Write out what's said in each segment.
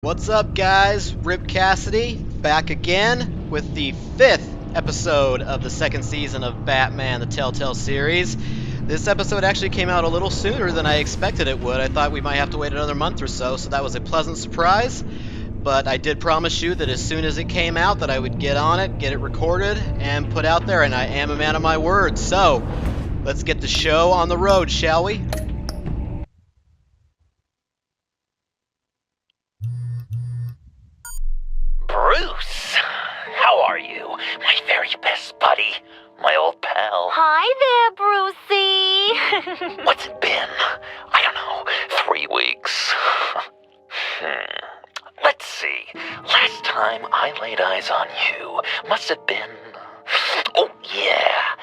What's up, guys? Rip Cassidy back again with the 5th episode of the 2nd season of Batman the Telltale Series. This episode actually came out a little sooner than I expected it would. I thought we might have to wait another month or so that was a pleasant surprise. But I did promise you that as soon as it came out that I would get on it, get it recorded, and put out there, and I am a man of my word. So, let's get the show on the road, shall we? Bruce, how are you? My very best buddy, my old pal. Hi there, Brucey. What's it been? I don't know, 3 weeks. Let's see. Last time I laid eyes on you must have been... Oh, yeah.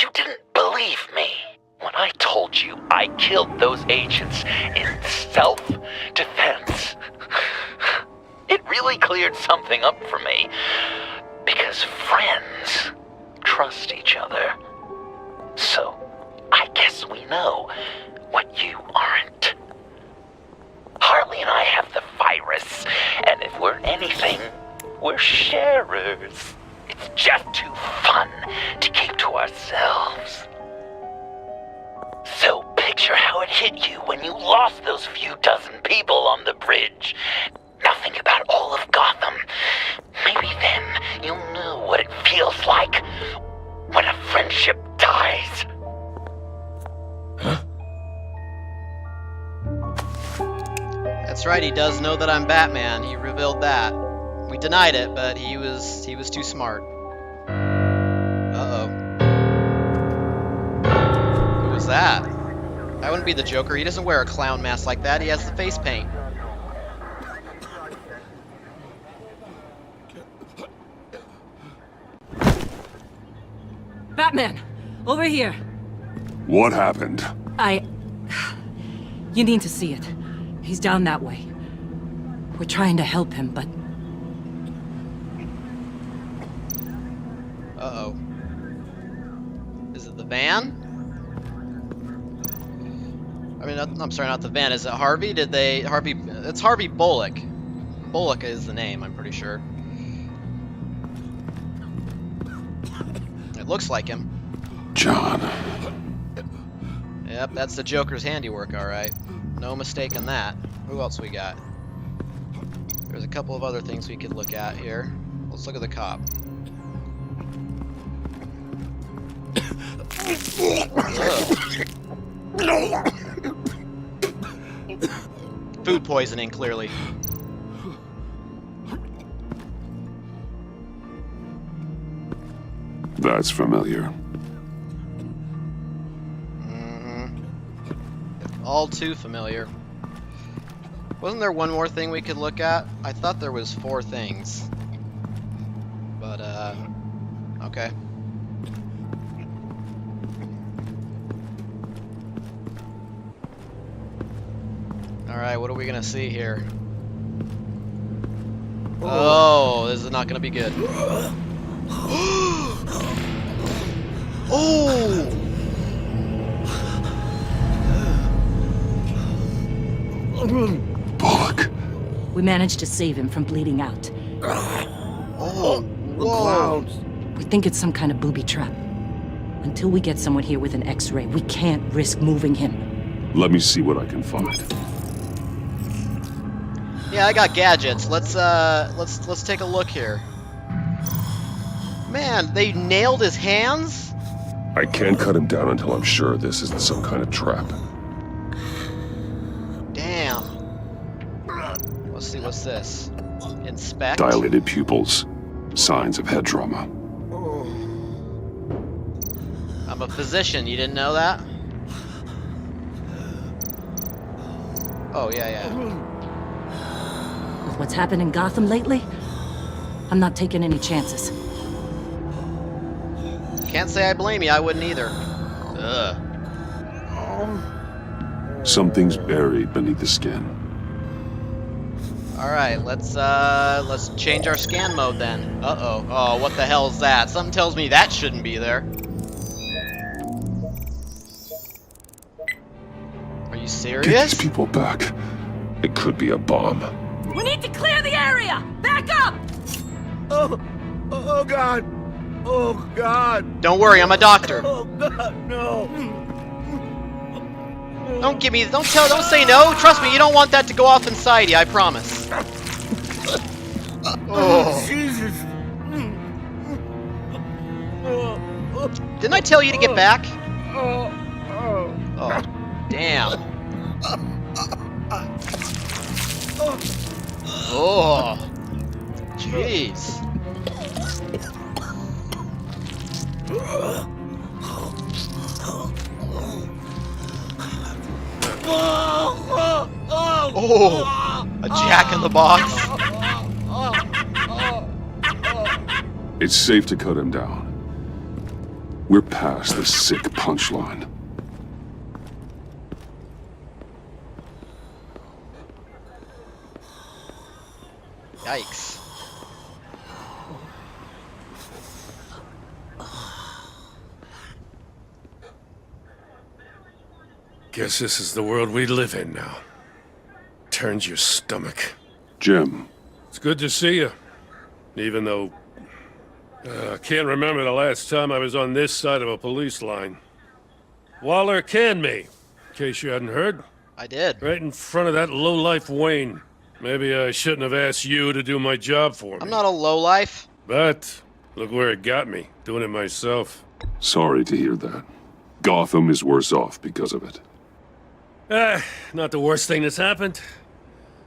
You didn't believe me when I told you I killed those agents in self-defense. It really cleared something up for me, because friends trust each other. So, I guess we know what you aren't. Harley and I have the virus, and if we're anything, we're sharers. It's just too fun to keep to ourselves. So picture how it hit you when you lost those few dozen people on the bridge. Now think about all of Gotham. Maybe then you'll know what it feels like when a friendship dies. Huh? That's right, he does know that I'm Batman. He revealed that. We denied it, but he was too smart. Uh-oh. Who was that? That wouldn't be the Joker. He doesn't wear a clown mask like that. He has the face paint. Batman! Over here! What happened? You need to see it. He's down that way. We're trying to help him, but... Uh-oh. Is it the van? I mean, I'm sorry, not the van. Is it Harvey? It's Harvey Bullock. Bullock is the name, I'm pretty sure. It looks like him. John. Yep, that's the Joker's handiwork, alright. No mistake in that. Who else we got? There's a couple of other things we could look at here. Let's look at the cop. Food poisoning, clearly. That's familiar. All too familiar. Wasn't there one more thing we could look at? I thought there was 4 things. But, okay. Alright, what are we gonna see here? Oh, this is not gonna be good. Oh! Bullock. we managed to save him from bleeding out. Oh, whoa. We think it's some kind of booby trap. Until we get someone here with an X-ray, we can't risk moving him. Let me see what I can find. Yeah, I got gadgets. Let's take a look here. Man, they nailed his hands? I can't cut him down until I'm sure this isn't some kind of trap. Damn. Let's see, what's this? Inspect? Dilated pupils. Signs of head trauma. I'm a physician, you didn't know that? Oh, yeah. With what's happened in Gotham lately, I'm not taking any chances. Can't say I blame you, I wouldn't either. Ugh. Something's buried beneath the skin. Alright, let's change our scan mode then. Uh-oh. Oh, what the hell is that? Something tells me that shouldn't be there. Are you serious? Get these people back. It could be a bomb. We need to Oh, God. Oh, God. Don't worry, I'm a doctor. Oh, God, no. Don't say no. Trust me, you don't want that to go off inside you, I promise. Oh. Jesus. Didn't I tell you to get back? Oh. Oh, damn. Oh. Jeez. Oh, a Jack in the Box. It's safe to cut him down. We're past the sick punchline. Yikes. Guess this is the world we live in now. Turns your stomach. Jim, It's good to see you. Even though... I can't remember the last time I was on this side of a police line. Waller canned me, in case you hadn't heard. I did. Right in front of that lowlife Wayne. Maybe I shouldn't have asked you to do my job for me. I'm not a lowlife. But, look where it got me, doing it myself. sorry to hear that. Gotham is worse off because of it. Not the worst thing that's happened.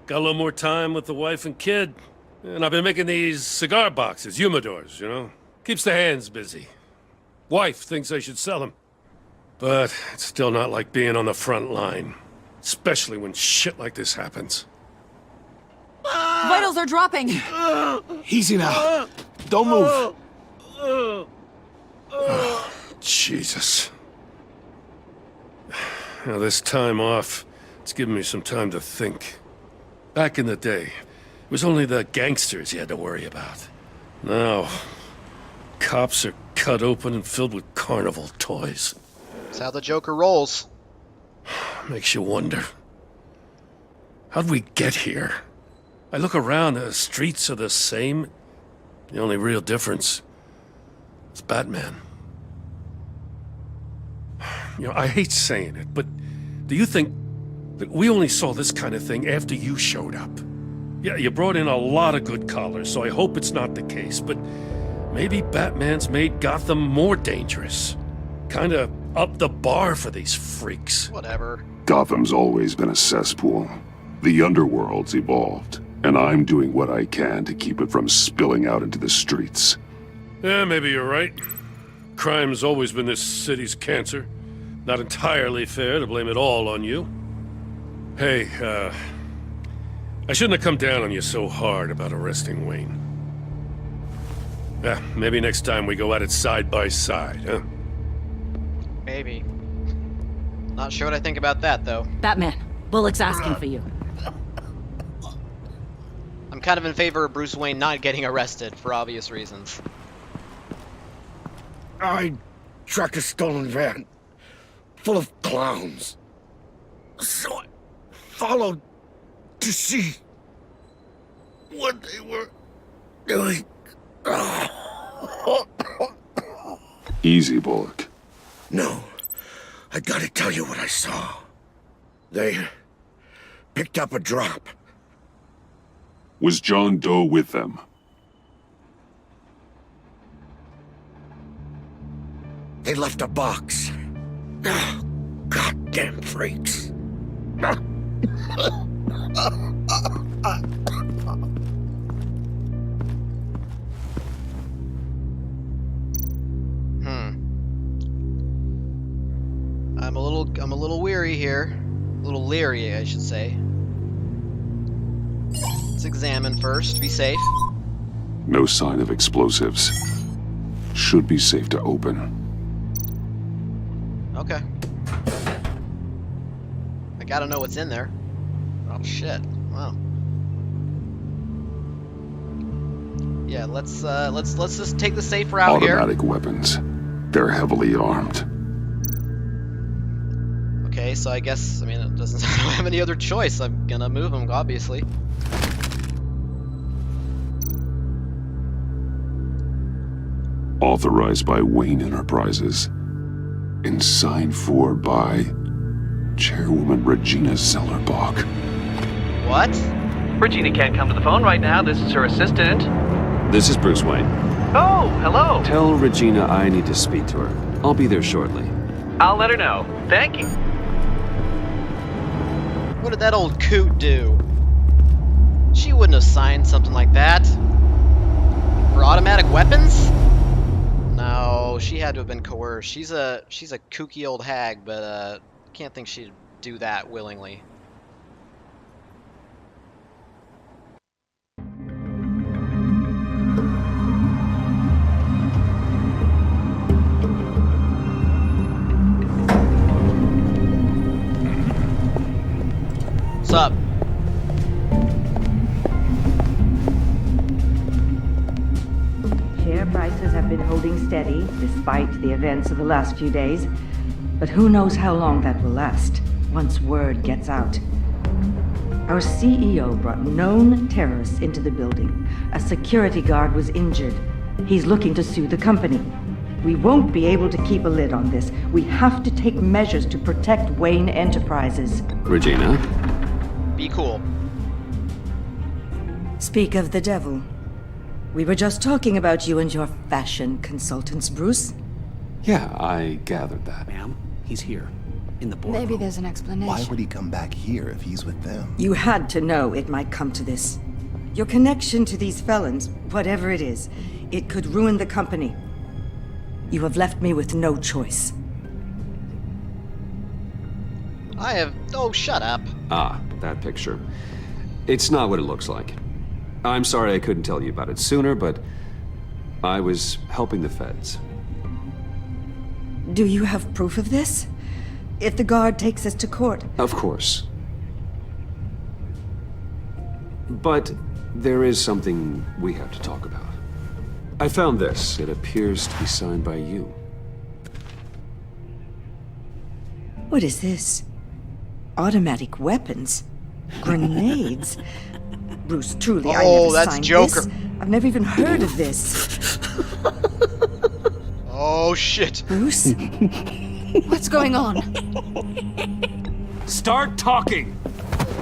Got a little more time with the wife and kid. And I've been making these cigar boxes, humidors, you know? Keeps the hands busy. Wife thinks I should sell them. But it's still not like being on the front line. Especially when shit like this happens. Vitals are dropping. Easy now. Don't move. Jesus. Now, this time off, it's given me some time to think. Back in the day, it was only the gangsters you had to worry about. Now, cops are cut open and filled with carnival toys. That's how the Joker rolls. Makes you wonder. How'd we get here? I look around, the streets are the same. The only real difference is Batman. You know, I hate saying it, but do you think that we only saw this kind of thing after you showed up? Yeah, you brought in a lot of good callers, so I hope it's not the case, but maybe Batman's made Gotham more dangerous. Kinda up the bar for these freaks. Whatever. Gotham's always been a cesspool. The underworld's evolved, and I'm doing what I can to keep it from spilling out into the streets. Yeah, maybe you're right. Crime's always been this city's cancer. Not entirely fair to blame it all on you. Hey, I shouldn't have come down on you so hard about arresting Wayne. Yeah, maybe next time we go at it side by side, huh? Maybe. Not sure what I think about that, though. Batman, Bullock's asking for you. I'm kind of in favor of Bruce Wayne not getting arrested, for obvious reasons. I tracked a stolen van full of clowns. So I followed to see what they were doing. Easy, Bullock. No, I gotta tell you what I saw. They picked up a drop. Was John Doe with them? They left a box. Oh, goddamn freaks. I'm a little weary here. A little leery, I should say. Let's examine first, be safe. No sign of explosives. Should be safe to open. Okay. I gotta know what's in there. Oh shit. Wow. Yeah, let's just take the safe route here. Automatic weapons. They're heavily armed. Okay, so I guess, I mean, it doesn't I don't have any other choice. I'm gonna move them, obviously. authorized by Wayne Enterprises, and signed for by Chairwoman Regina Zellerbach. What? Regina can't come to the phone right now. This is her assistant. This is Bruce Wayne. Oh, hello. Tell Regina I need to speak to her. I'll be there shortly. I'll let her know. Thank you. What did that old coot do? She wouldn't have signed something like that. For automatic weapons? No, she had to have been coerced. She's a kooky old hag, but can't think she'd do that willingly. What's up? Share prices have been holding steady despite the events of the last few days. But who knows how long that will last once word gets out. Our CEO brought known terrorists into the building. A security guard was injured. He's looking to sue the company. We won't be able to keep a lid on this. We have to take measures to protect Wayne Enterprises. Regina? Be cool. Speak of the devil. We were just talking about you and your fashion consultants, Bruce. Yeah, I gathered that. Ma'am, he's here. In the boardroom. Maybe there's an explanation. Why would he come back here if he's with them? You had to know it might come to this. Your connection to these felons, whatever it is, it could ruin the company. You have left me with no choice. Oh, shut up. Ah, that picture. It's not what it looks like. I'm sorry I couldn't tell you about it sooner, but I was helping the feds. Do you have proof of this? If the guard takes us to court? Of course. But there is something we have to talk about. I found this. It appears to be signed by you. What is this? Automatic weapons? Grenades? Bruce, truly, I never that's signed Joker. this. I've never even heard of this. Oh, shit. Bruce? What's going on? Start talking!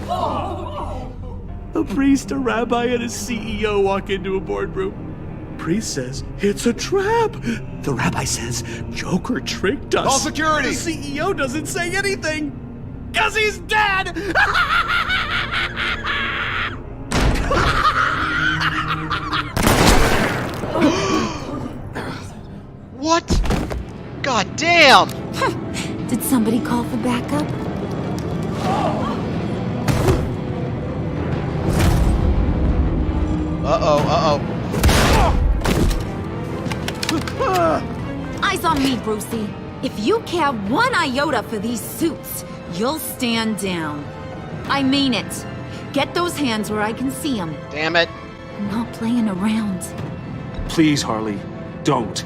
A priest, a rabbi, and a CEO walk into a boardroom. Priest says, it's a trap. The rabbi says, Joker tricked us. Call security! The CEO doesn't say anything. 'Cause he's dead! What? God damn! Did somebody call for backup? Eyes on me, Brucey. If you care one iota for these suits, you'll stand down. I mean it. Get those hands where I can see them. Damn it. I'm not playing around. Please, Harley, don't.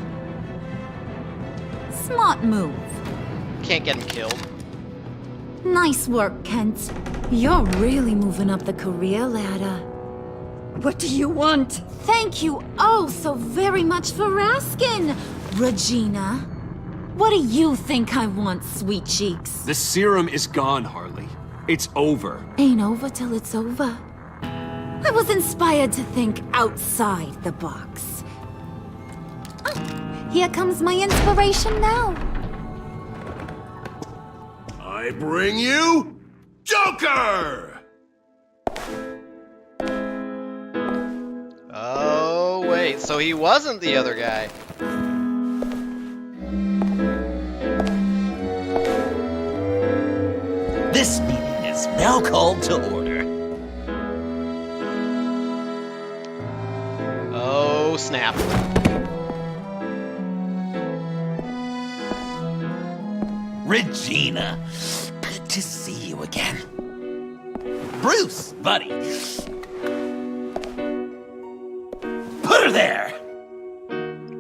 Smart move. Can't get him killed. Nice work, Kent. You're really moving up the career ladder. What do you want? Thank you oh so very much for asking, Regina. What do you think I want, sweet cheeks? The serum is gone, Harley. It's over. Ain't over till it's over. I was inspired to think outside the box. Oh, here comes my inspiration now. I bring you Joker! Oh, wait, so he wasn't the other guy. This meeting is now called to order. Oh, snap. Regina, good to see you again. Bruce, buddy. Put her there!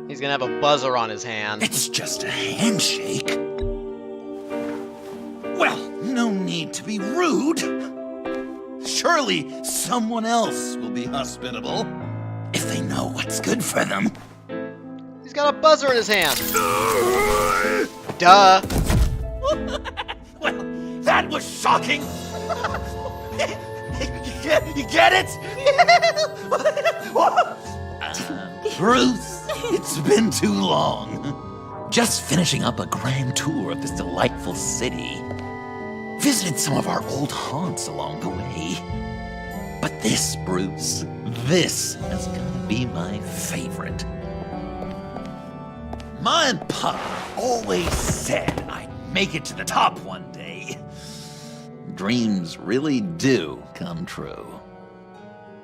He's gonna have a buzzer on his hand. It's just a handshake. Well, no need to be rude. Surely someone else will be hospitable if they know what's good for them. He's got a buzzer in his hand. Duh. Well, that was shocking. You get it? Bruce, it's been too long. Just finishing up a grand tour of this delightful city. Visited some of our old haunts along the way. But this, Bruce, this has got to be my favorite. Ma and Pa always said I'd make it to the top one day. Dreams really do come true.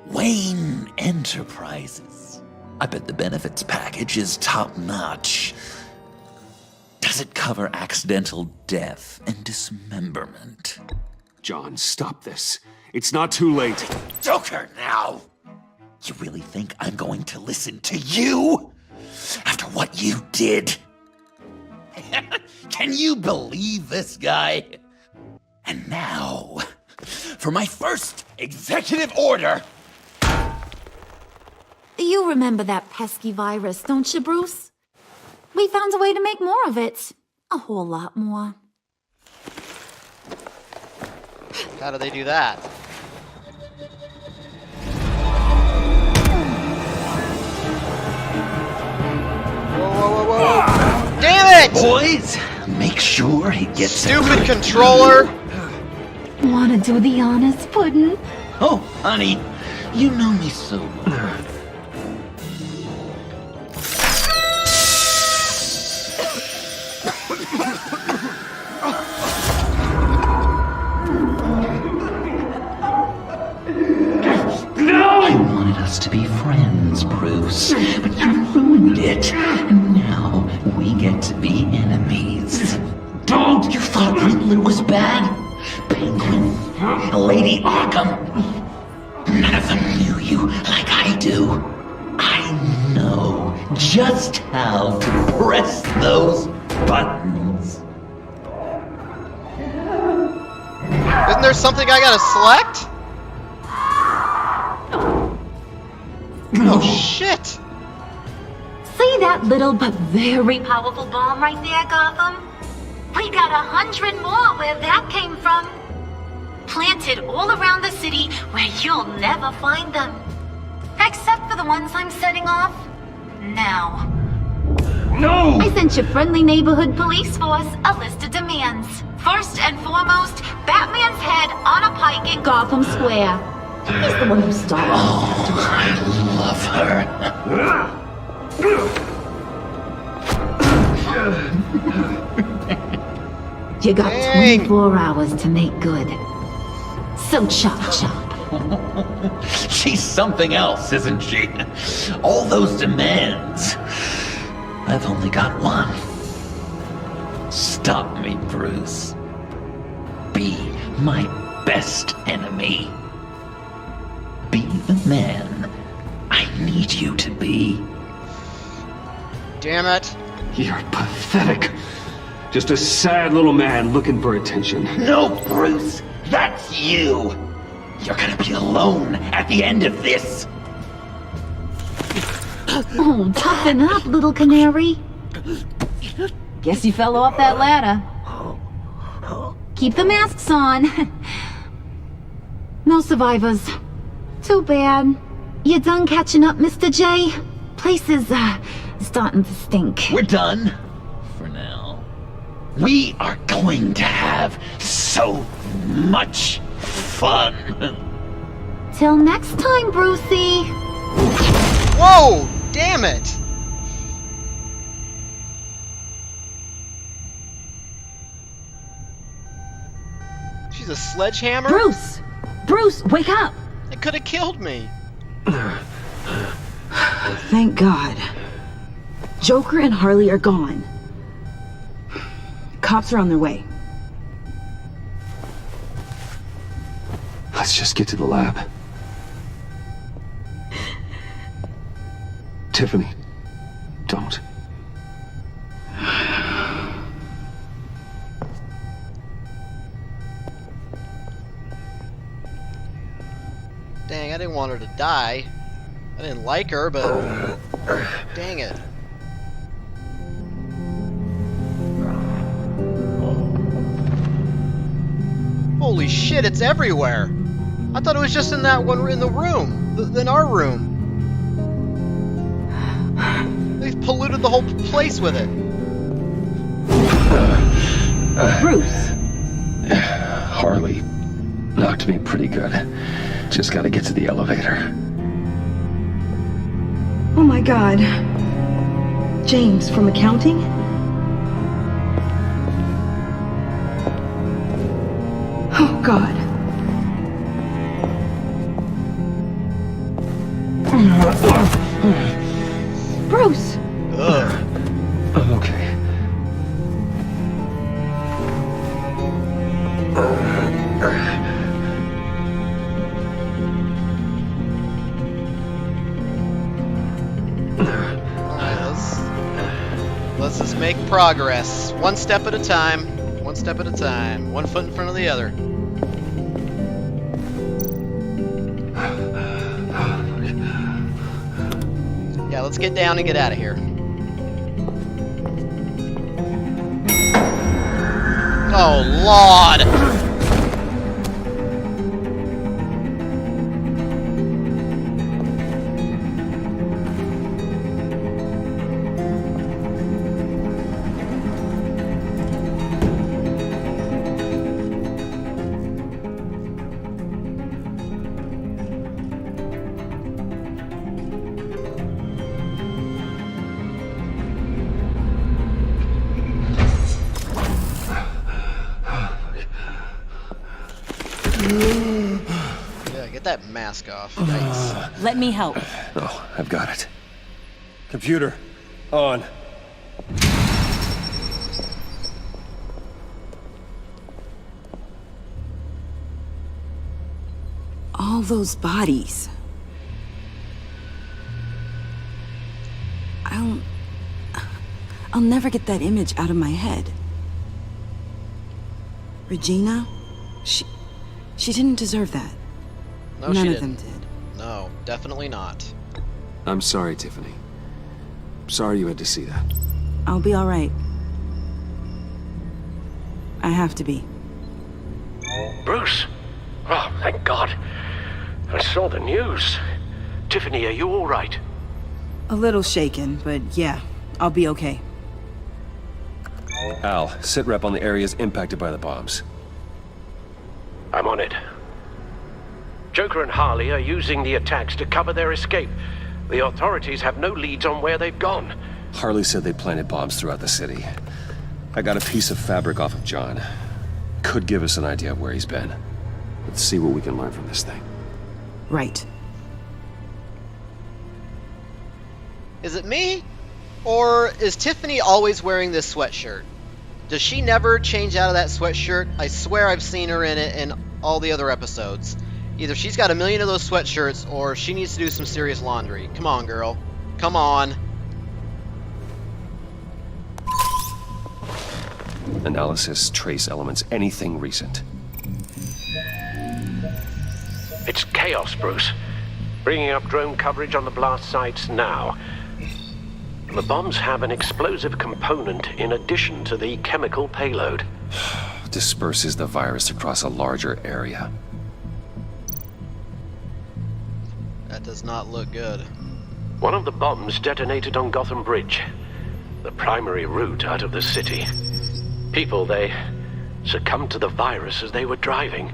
Wayne Enterprises. I bet the benefits package is top-notch. Does it cover accidental death and dismemberment? John, stop this. It's not too late. Joker, now! You really think I'm going to listen to you? After what you did? Can you believe this guy? And now, for my first executive order. You remember that pesky virus, don't you, Bruce? We found a way to make more of it. A whole lot more. How do they do that? Whoa, whoa, whoa, whoa. Damn it! Boys, make sure he gets Stupid controller! Wanna do the honors, Puddin'? Oh, honey, you know me so well. I wanted us to be friends, Bruce, but you ruined it. And now we get to be enemies. Don't! You thought Riddler was bad? Penguin, Lady Arkham. None of them knew you like I do. I know just how to press those buttons. Isn't there something I gotta select? Oh shit! See that little but very powerful bomb right there, Gotham? We got 100 more where that came from. Planted all around the city where you'll never find them. Except for the ones I'm setting off now. No! I sent your friendly neighborhood police force a list of demands. First and foremost, Batman's head on a pike in Gotham Square. He's the one who started. Oh, I love her. You got Dang. 24 hours to make good. So chop chop. She's something else, isn't she? All those demands. I've only got one. Stop me, Bruce. Be my best enemy. Be the man I need you to be. Damn it. You're pathetic. Just a sad little man looking for attention. No, Bruce, that's you. You're gonna be alone at the end of this. Oh, toughen up, little canary. Guess you fell off that ladder. Keep the masks on. No survivors. Too bad. You done catching up, Mr. J? Place is, starting to stink. We're done. For now. We are going to have so much fun. Till next time, Brucey. Whoa! Damn it! She's a sledgehammer? Bruce! Bruce, wake up! It could have killed me. Thank God. Joker and Harley are gone. Cops are on their way. Let's just get to the lab. Tiffany, don't. Dang, I didn't want her to die. I didn't like her, but dang it. Holy shit, it's everywhere. I thought it was just in that one in the room, in our room. They've polluted the whole place with it. Bruce. Harley knocked me pretty good. Just gotta get to the elevator. Oh my God. James from accounting? Oh God. Bruce! Ugh. I'm okay. Let's just make progress. One step at a time. One step at a time. One foot in front of the other. Yeah, let's get down and get out of here. Oh, Lord! Yeah, get that mask off. Yikes. Let me help. Oh, I've got it. Computer, on. All those bodies. I'll never get that image out of my head. Regina, she didn't deserve that. No, None she of them didn't. did. No, definitely not. I'm sorry, Tiffany. Sorry you had to see that. I'll be all right. I have to be. Bruce! Oh, thank God. I saw the news. Tiffany, are you all right? A little shaken, but yeah, I'll be okay. Al, sit rep on the areas impacted by the bombs. I'm on it. Joker and Harley are using the attacks to cover their escape. The authorities have no leads on where they've gone. Harley said they planted bombs throughout the city. I got a piece of fabric off of John. Could give us an idea of where he's been. Let's see what we can learn from this thing. Right. Is it me? Or is Tiffany always wearing this sweatshirt? Does she never change out of that sweatshirt? I swear I've seen her in it in all the other episodes. Either she's got a million of those sweatshirts, or she needs to do some serious laundry. Come on, girl. Come on. Analysis, trace elements, anything recent. It's chaos, Bruce. Bringing up drone coverage on the blast sites now. The bombs have an explosive component in addition to the chemical payload. Disperses the virus across a larger area. That does not look good. One of the bombs detonated on Gotham Bridge, the primary route out of the city. People, they succumbed to the virus as they were driving.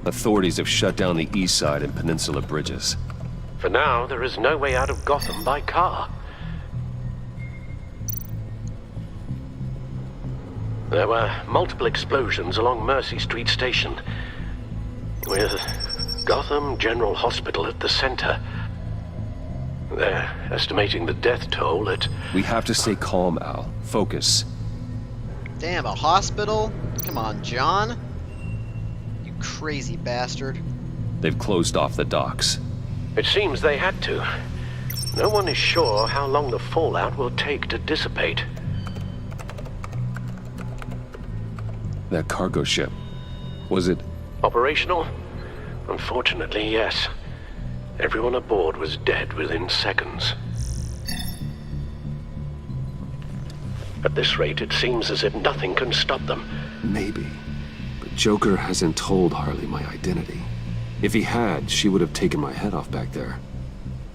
Authorities have shut down the east side and peninsula bridges. For now, there is no way out of Gotham by car. There were multiple explosions along Mercy Street Station, with Gotham General Hospital at the center. They're estimating the death toll at... We have to stay calm, Al. Focus. Damn, a hospital? Come on, John. You crazy bastard. They've closed off the docks. It seems they had to. No one is sure how long the fallout will take to dissipate. That cargo ship, was it... Operational? Unfortunately, yes. Everyone aboard was dead within seconds. At this rate, it seems as if nothing can stop them. Maybe. But Joker hasn't told Harley my identity. If he had, she would have taken my head off back there.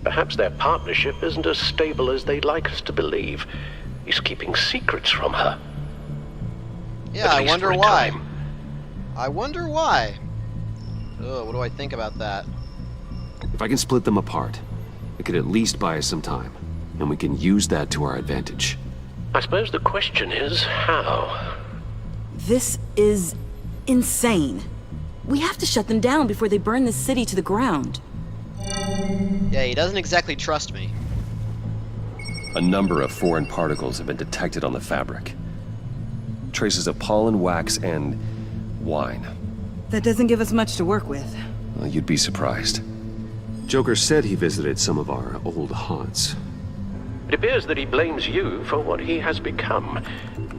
Perhaps their partnership isn't as stable as they'd like us to believe. He's keeping secrets from her. Yeah, At I least wonder for a why. time. I wonder why. Ugh, what do I think about that? If I can split them apart, it could at least buy us some time, and we can use that to our advantage. I suppose the question is how. This is insane. We have to shut them down before they burn this city to the ground. Yeah, he doesn't exactly trust me. A number of foreign particles have been detected on the fabric. Traces of pollen, wax, and wine. That doesn't give us much to work with. Well, you'd be surprised. Joker said he visited some of our old haunts. It appears that he blames you for what he has become.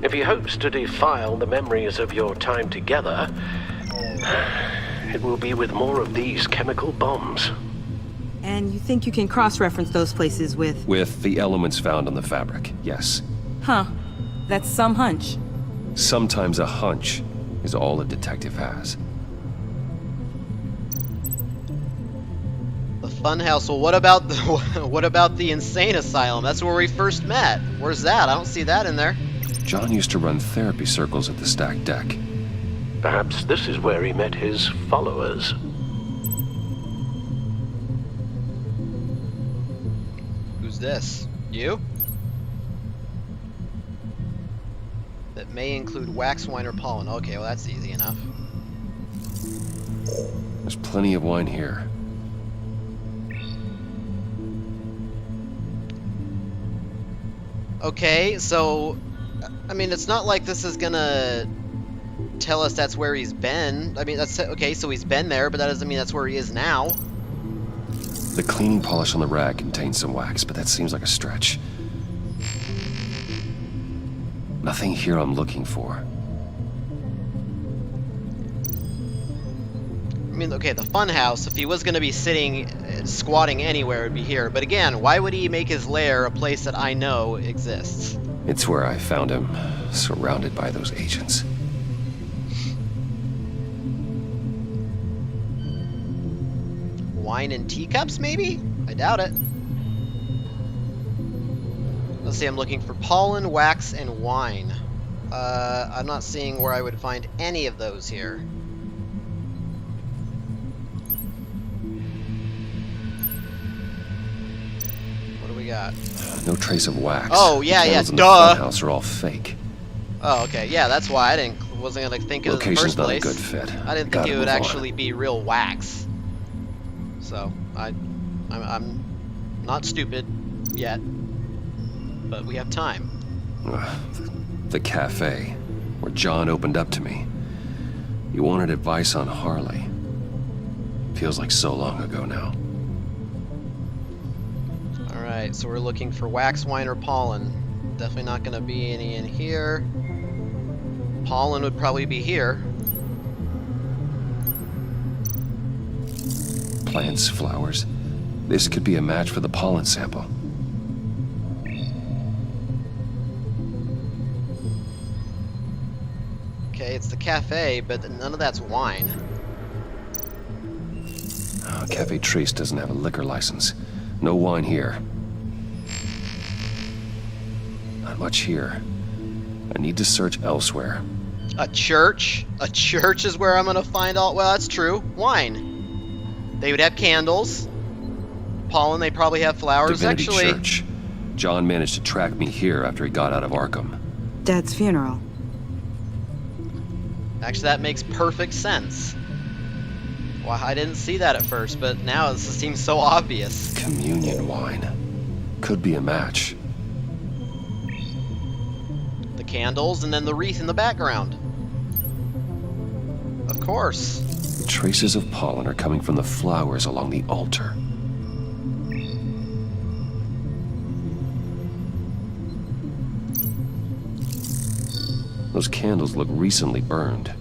If he hopes to defile the memories of your time together, it will be with more of these chemical bombs. And you think you can cross-reference those places with... With the elements found on the fabric, yes. Huh. That's some hunch. Sometimes a hunch is all a detective has. The funhouse. Well, what about the what about the insane asylum? That's where we first met. Where's that? I don't see that in there. John used to run therapy circles at the stacked deck. Perhaps this is where he met his followers. Who's this? You? That may include wax, wine, or pollen. Okay, well that's easy enough. There's plenty of wine here. Okay, so I mean, it's not like this is gonna tell us that's where he's been. I mean, that's okay, so he's been there, but that doesn't mean that's where he is now. The cleaning polish on the rag contains some wax, but that seems like a stretch. Nothing here I'm looking for. I mean, okay, the funhouse, if he was going to be sitting, squatting anywhere, it would be here. But again, why would he make his lair a place that I know exists? It's where I found him, surrounded by those agents. Wine in teacups, maybe? I doubt it. Let's see, I'm looking for pollen, wax, and wine. I'm not seeing where I would find any of those here. What do we got? No trace of wax. Oh, yeah, the yeah, candles in the duh. funhouse are all fake. Oh, okay, yeah, that's why I wasn't gonna think of it in the first Location's not a place. good fit. I didn't think Gotta it would move on. actually be real wax. So I'm not stupid yet, but we have time. The cafe, where John opened up to me. He wanted advice on Harley. Feels like so long ago now. Alright, so we're looking for wax, wine, or pollen. Definitely not going to be any in here. Pollen would probably be here. Plants, flowers. This could be a match for the pollen sample. Okay, it's the cafe, but none of that's wine. Oh, Cafe Trace doesn't have a liquor license. No wine here. Not much here. I need to search elsewhere. A church? A church is where I'm going to find all... Well, that's true. Wine. They would have candles. Pollen, they probably have flowers. Divinity Actually, Church. John managed to track me here after he got out of Arkham. Dad's funeral. Actually, that makes perfect sense. Well, I didn't see that at first, but now this seems so obvious. Communion wine. Could be a match. The candles and then the wreath in the background. Of course. Traces of pollen are coming from the flowers along the altar. Those candles look recently burned.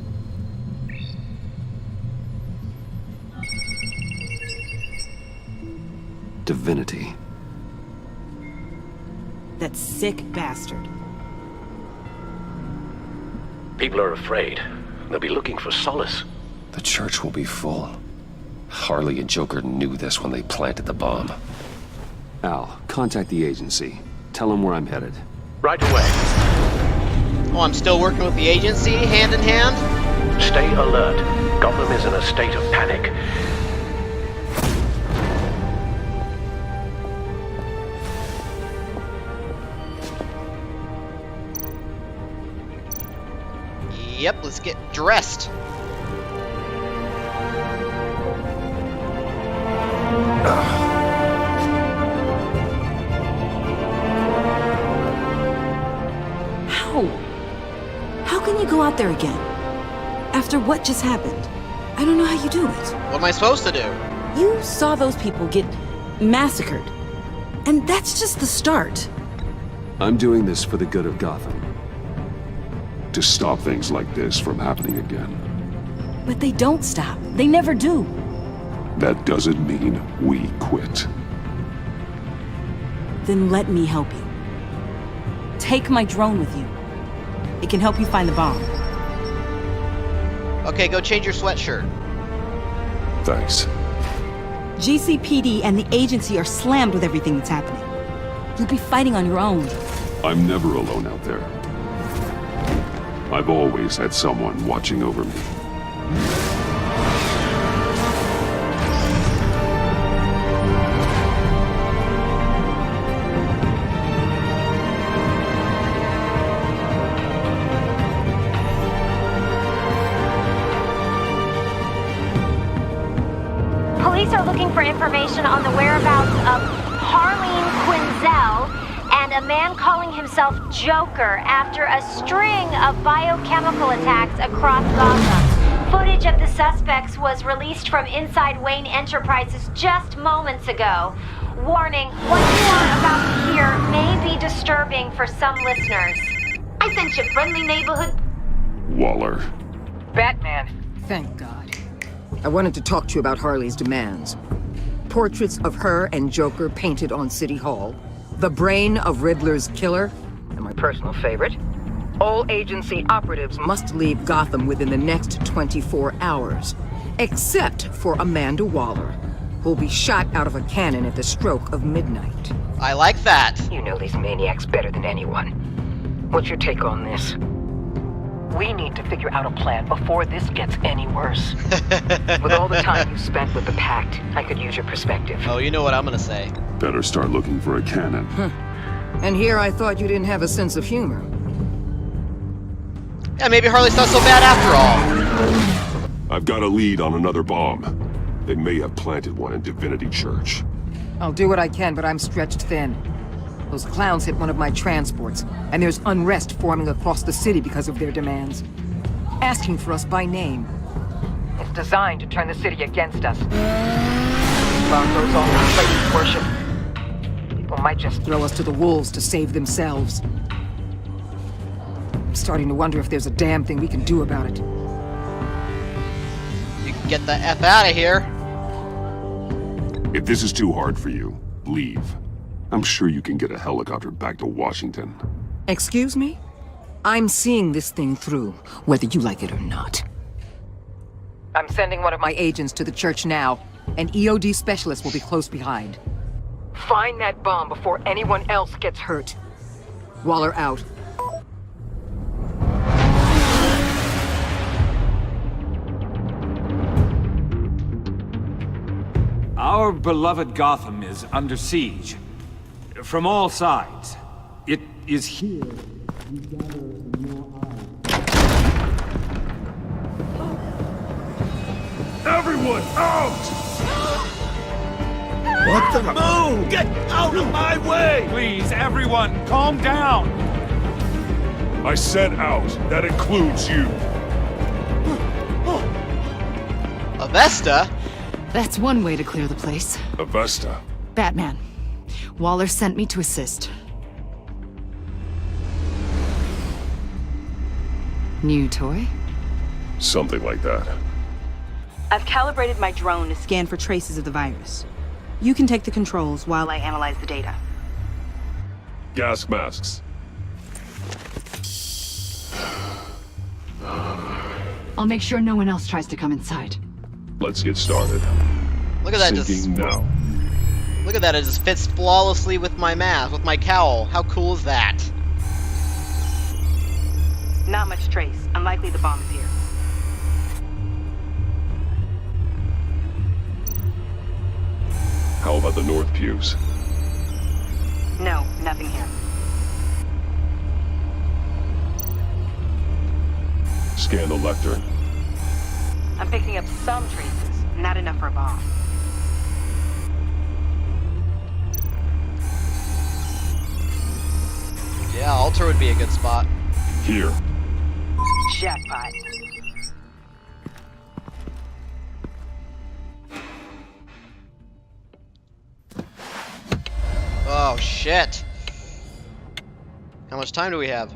Divinity. That sick bastard. People are afraid. They'll be looking for solace. The church will be full. Harley and Joker knew this when they planted the bomb. Al, contact the agency. Tell them where I'm headed. Right away. Oh, I'm still working with the agency, hand in hand? Stay alert. Gotham is in a state of panic. Yep, let's get dressed. How can you go out there again? After what just happened? I don't know how you do it. What am I supposed to do? You saw those people get massacred. And that's just the start. I'm doing this for the good of Gotham. To stop things like this from happening again. But they don't stop. They never do. That doesn't mean we quit. Then let me help you. Take my drone with you. It can help you find the bomb. Okay, go change your sweatshirt. Thanks. GCPD and the agency are slammed with everything that's happening. You'll be fighting on your own. I'm never alone out there. I've always had someone watching over me. Police are looking for information on the whereabouts of Harleen Quinzel and a man calling himself Joker after a string of biochemical attacks across Gotham. Footage of the suspects was released from inside Wayne Enterprises just moments ago. Warning, what you are about to hear may be disturbing for some listeners. I sent you friendly neighborhood... Waller. Batman. Thank God. I wanted to talk to you about Harley's demands. Portraits of her and Joker painted on City Hall. The brain of Riddler's killer. And my personal favorite. All agency operatives must leave Gotham within the next 24 hours. Except for Amanda Waller, who'll be shot out of a cannon at the stroke of midnight. I like that. You know these maniacs better than anyone. What's your take on this? We need to figure out a plan before this gets any worse. With all the time you've spent with the Pact, I could use your perspective. Oh, you know what I'm gonna say. Better start looking for a cannon. And here I thought you didn't have a sense of humor. Yeah, maybe Harley's not so bad after all. I've got a lead on another bomb. They may have planted one in Divinity Church. I'll do what I can, but I'm stretched thin. Those clowns hit one of my transports, and there's unrest forming across the city because of their demands. Asking for us by name. It's designed to turn the city against us. Broncos all places worship. People might just throw us to the wolves to save themselves. I'm starting to wonder if there's a damn thing we can do about it. You can get the F out of here. If this is too hard for you, leave. I'm sure you can get a helicopter back to Washington. Excuse me? I'm seeing this thing through, whether you like it or not. I'm sending one of my agents to the church now. An EOD specialist will be close behind. Find that bomb before anyone else gets hurt. Waller out. Our beloved Gotham is under siege. From all sides. It is here we gather more eyes. Everyone, out! What the moon? Get out of my way! Please, everyone, calm down! I said out. That includes you. Avesta? That's one way to clear the place. Avesta. Batman. Waller sent me to assist. New toy? Something like that. I've calibrated my drone to scan for traces of the virus. You can take the controls while I analyze the data. Gas masks. I'll make sure no one else tries to come inside. Let's get started. Look at that, Sinking now. Look at that, it just fits flawlessly with my mask, with my cowl. How cool is that? Not much trace. Unlikely the bomb is here. How about the north pews? No, nothing here. Scan the lectern. I'm picking up some traces. Not enough for a bomb. Yeah, altar would be a good spot. Here. Jackpot. Oh, shit. How much time do we have?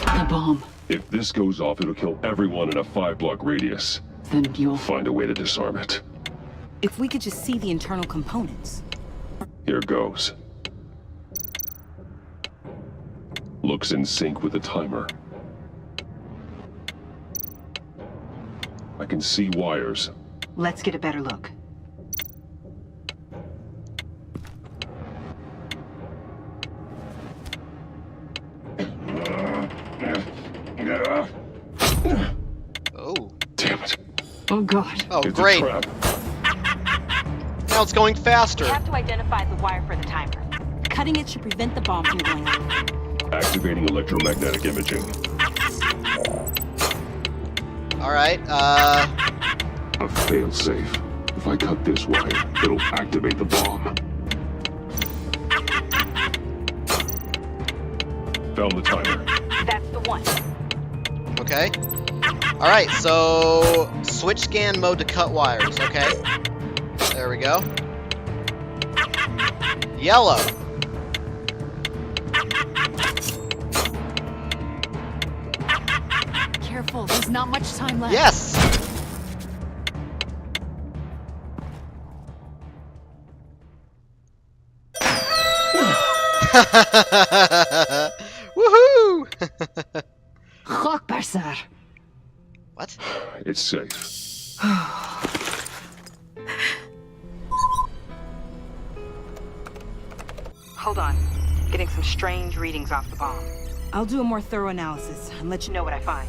The bomb. If this goes off, it'll kill everyone in a 5-block radius. Then you'll find a way to disarm it. If we could just see the internal components. Here goes. Looks in sync with the timer. I can see wires. Let's get a better look. Oh. Damn it. Oh god. Oh, It's great. a trap. Now it's going faster. We have to identify the wire for the timer. Cutting it should prevent the bomb from going off. Activating electromagnetic imaging. Alright, A failsafe. If I cut this wire, it'll activate the bomb. Found the timer. That's the one. okay. Alright, so switch scan mode to cut wires, okay. There we go. Yellow. Careful, there's not much time left. Yes! Woohoo! Chokbarsar. What? It's safe. Hold on. Getting some strange readings off the bomb. I'll do a more thorough analysis and let you know what I find.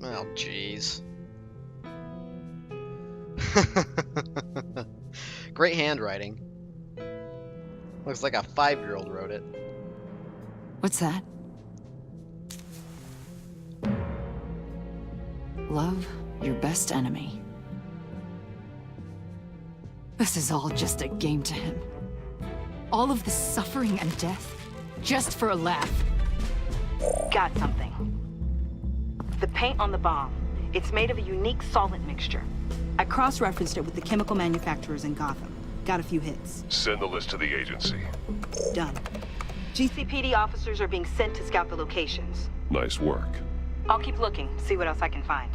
Oh, jeez. Great handwriting. Looks like a 5-year-old wrote it. What's that? Love your best enemy. This is all just a game to him. All of this suffering and death, just for a laugh. Got something. The paint on the bomb. It's made of a unique solvent mixture. I cross-referenced it with the chemical manufacturers in Gotham. Got a few hits. Send the list to the agency. Done. GCPD officers are being sent to scout the locations. Nice work. I'll keep looking, see what else I can find.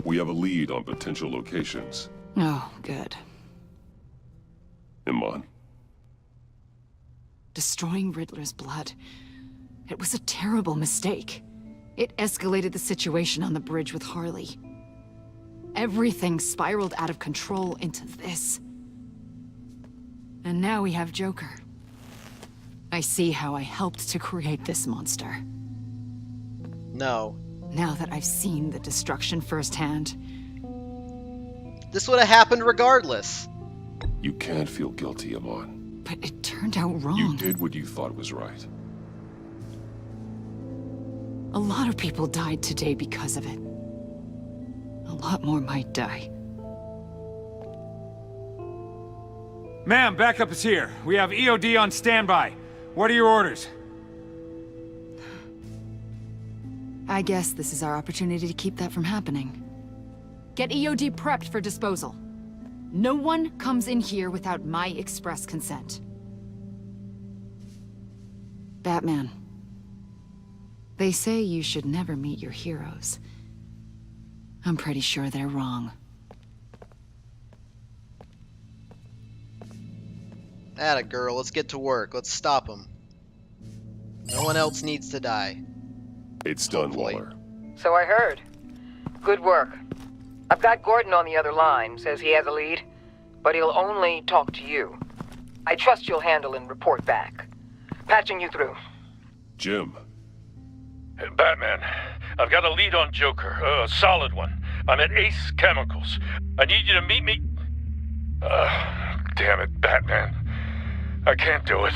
We have a lead on potential locations. Oh, good. Iman. Destroying Riddler's blood. It was a terrible mistake. It escalated the situation on the bridge with Harley. Everything spiraled out of control into this. And now we have Joker. I see how I helped to create this monster. No. Now that I've seen the destruction firsthand. This would have happened regardless. You can't feel guilty, Iman. But it turned out wrong. You did what you thought was right. A lot of people died today because of it. A lot more might die. Ma'am, backup is here. We have EOD on standby. What are your orders? I guess this is our opportunity to keep that from happening. Get EOD prepped for disposal. No one comes in here without my express consent. Batman. They say you should never meet your heroes. I'm pretty sure they're wrong. Atta girl, let's get to work. Let's stop him. No one else needs to die. It's done, Waller. So I heard. Good work. I've got Gordon on the other line. Says he has a lead, but he'll only talk to you. I trust you'll handle and report back. Patching you through. Jim. Hey, Batman, I've got a lead on Joker, a solid one. I'm at Ace Chemicals. I need you to meet me... damn it, Batman. I can't do it.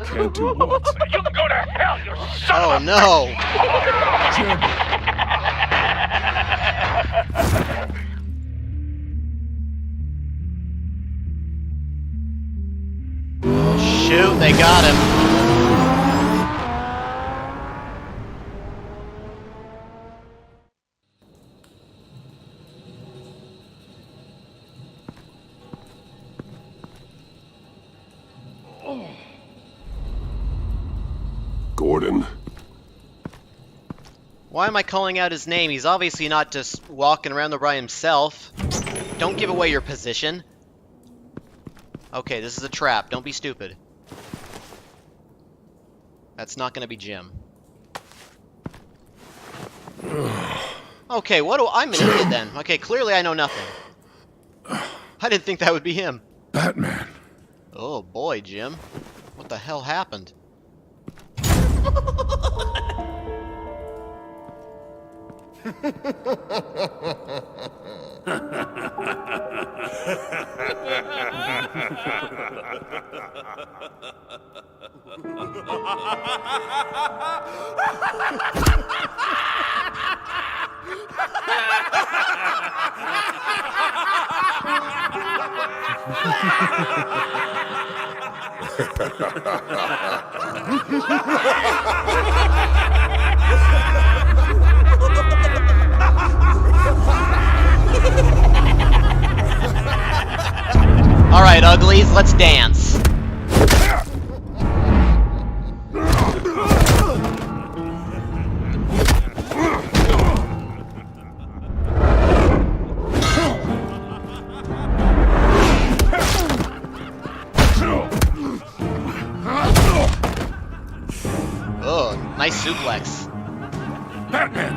Can't do what? You can go to hell, you son of a... no! Shoot, they got him. Gordon. Why am I calling out his name? He's obviously not just walking around there by himself. Don't give away your position. Okay, this is a trap. Don't be stupid. That's not gonna be Jim. Okay, what do I'm an idiot then? Okay, clearly I know nothing. I didn't think that would be him. Batman. Oh boy, Jim. What the hell happened? Alright, uglies, let's dance. Oh, nice suplex. Batman!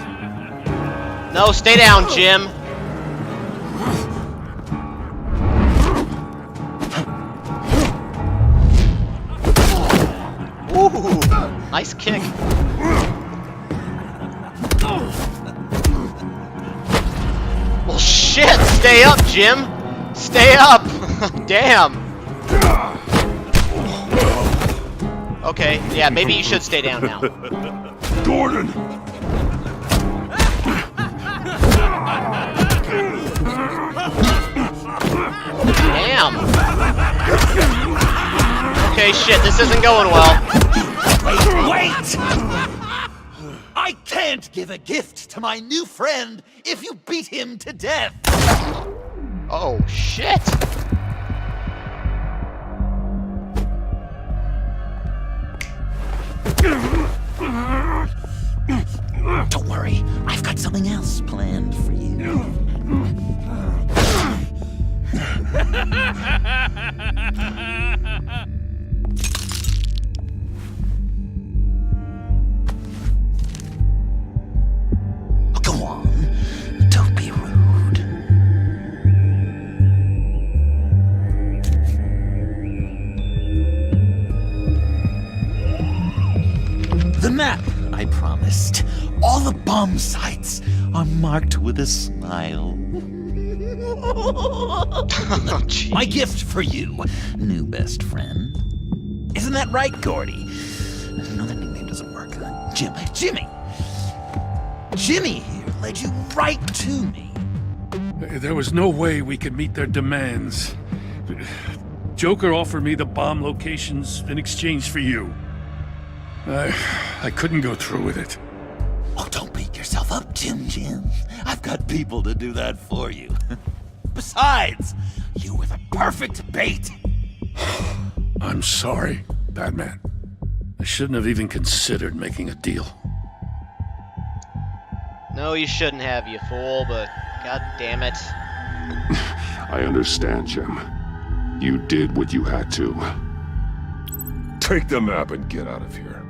No, stay down, Jim. Ooh, nice kick. Well, shit! Stay up, Jim! Stay up! Damn! Okay, yeah, maybe you should stay down now. Gordon! Damn! Okay, shit, this isn't going well. Wait! I can't give a gift to my new friend if you beat him to death! Oh, shit! Don't worry, I've got something else planned for you. Go on, don't be rude. The map I promised. All the bomb sites are marked with a smile. Oh, my gift for you, new best friend. Isn't that right, Gordy? No, that nickname doesn't work. Jimmy! Jimmy here led you right to me. There was no way we could meet their demands. Joker offered me the bomb locations in exchange for you. I couldn't go through with it. Oh, don't beat yourself yourself up, Jim. I've got people to do that for you. Besides, you were the perfect bait. I'm sorry, Batman. I shouldn't have even considered making a deal. No, you shouldn't have, you fool, but god damn it. I understand, Jim. You did what you had to. Take the map and get out of here.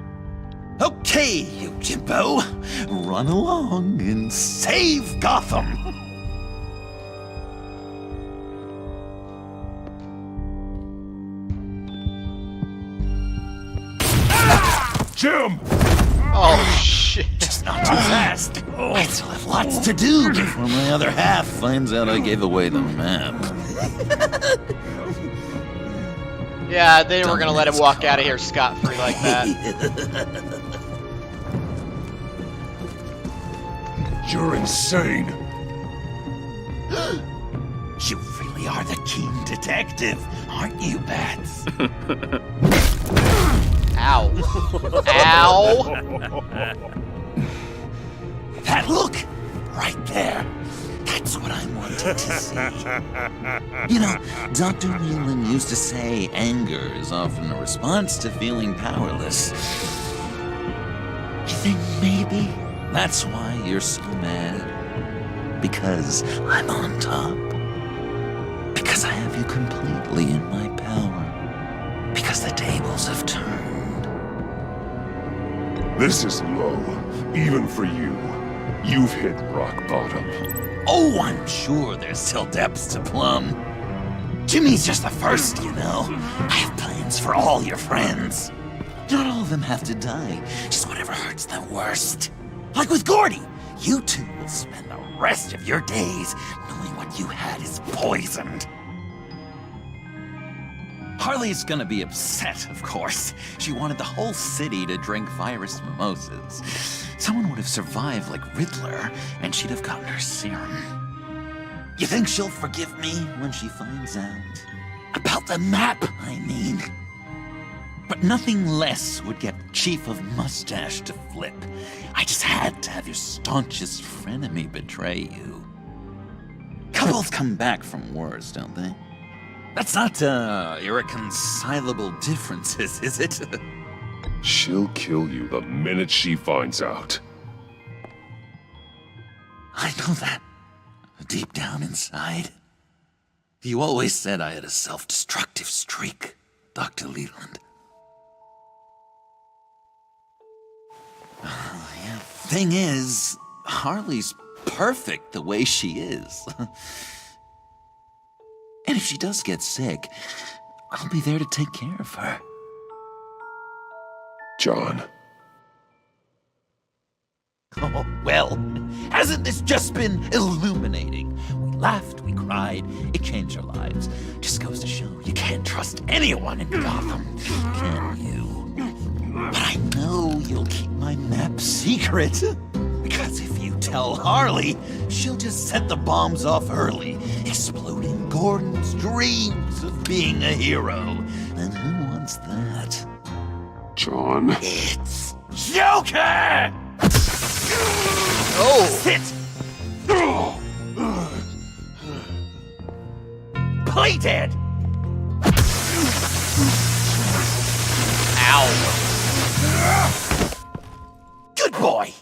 Okay, you Jimbo. Run along and save Gotham. Jim! Oh, shit. Just not too fast. I still have lots to do before my other half finds out I gave away the map. Yeah, they were gonna let him walk out of here scot-free like that. You're insane. You really are the keen detective, aren't you, Bats? Ow. Ow! That look! Right there. That's what I wanted to see. You know, Dr. Leland used to say anger is often a response to feeling powerless. You think maybe that's why you're so mad? Because I'm on top? Because I have you completely in my power? Because the tables have turned? This is low, even for you. You've hit rock bottom. Oh, I'm sure there's still depths to plumb. Jimmy's just the first, you know. I have plans for all your friends. Not all of them have to die, just whatever hurts them worst. Like with Gordy, you two will spend the rest of your days knowing what you had is poisoned. Harley's gonna be upset, of course. She wanted the whole city to drink virus mimosas. Someone would have survived like Riddler, and she'd have gotten her serum. You think she'll forgive me when she finds out? About the map, I mean. But nothing less would get Chief of Mustache to flip. I just had to have your staunchest frenemy betray you. Couples come back from wars, don't they? That's not, irreconcilable differences, is it? She'll kill you the minute she finds out. I know that. Deep down inside. You always said I had a self-destructive streak, Dr. Leland. Yeah. Thing is, Harley's perfect the way she is. And if she does get sick, I'll be there to take care of her. John. Oh, well, hasn't this just been illuminating? We laughed, we cried, it changed our lives. Just goes to show you can't trust anyone in Gotham, can you? But I know you'll keep my map secret. Because if you tell Harley, she'll just set the bombs off early, exploding Gordon's dreams of being a hero. And who wants that? John. It's Joker! Oh! Sit! Play dead! Ow! Good boy!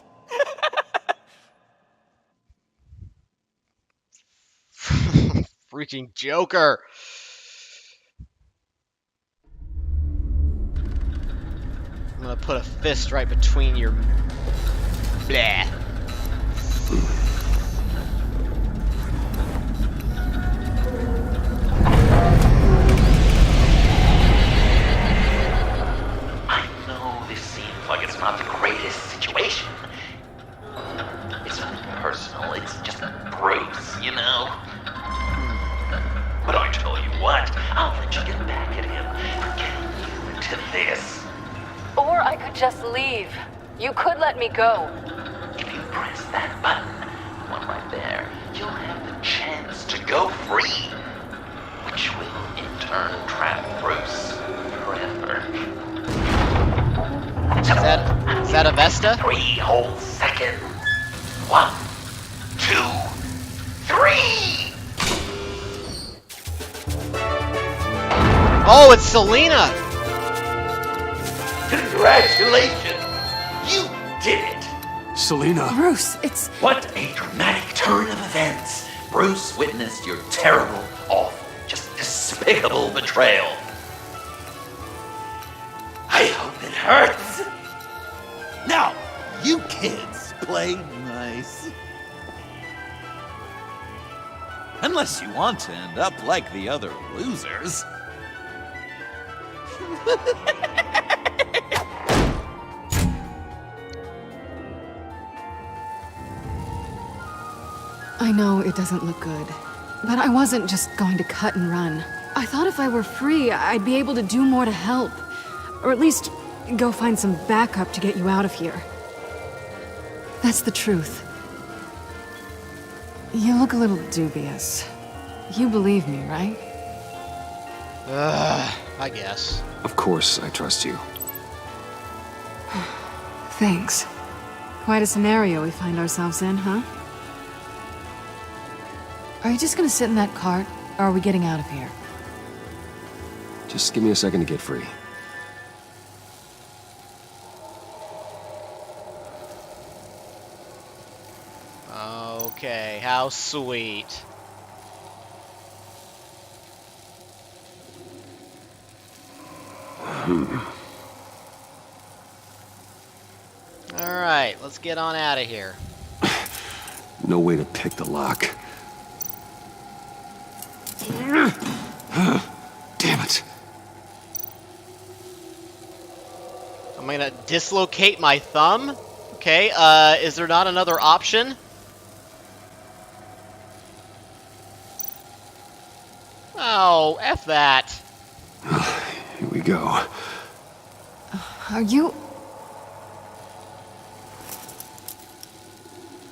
Freaking Joker! I'm gonna put a fist right between your... Blah. I know this seems like it's not the greatest situation. It's not personal, it's just Bruce, you know? But I tell you what, I'll let you get back at him for getting you into this. Or I could just leave. You could let me go. If you press that button, one right there, you'll have the chance to go free. Which will, in turn, trap Bruce forever. Is that a Vesta? 3 whole seconds. 1, 2, 3! Oh, it's Selena! Congratulations! You did it! Selena. Bruce, it's... What a dramatic turn of events! Bruce witnessed your terrible, awful, just despicable betrayal. I hope it hurts! Now, you kids play nice. Unless you want to end up like the other losers. I know it doesn't look good, but I wasn't just going to cut and run. I thought if I were free, I'd be able to do more to help. Or at least go find some backup to get you out of here. That's the truth. You look a little dubious. You believe me, right? I guess. Of course, I trust you. Thanks. Quite a scenario we find ourselves in, huh? Are you just gonna sit in that cart, or are we getting out of here? Just give me a second to get free. Okay, how sweet. Alright, let's get on out of here. No way to pick the lock. Damn it. I'm gonna dislocate my thumb? Okay, is there not another option? Oh, F that. Here we go. Are you...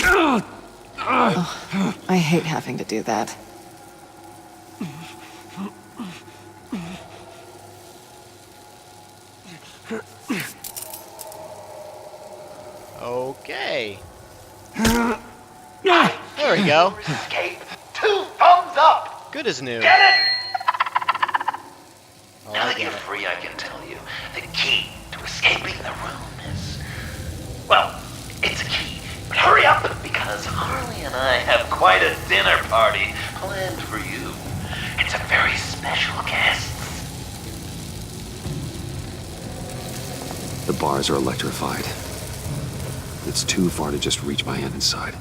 Oh, I hate having to do that. Okay. There we go. Escape. 2 thumbs up! Good as new. Get it? Oh, now I that get you're it. free, I can tell you the key to escaping the room is... Well, it's a key. But hurry up, because Harley and I have quite a dinner party planned for you. And some very special guests. The bars are electrified. It's too far to just reach my hand inside.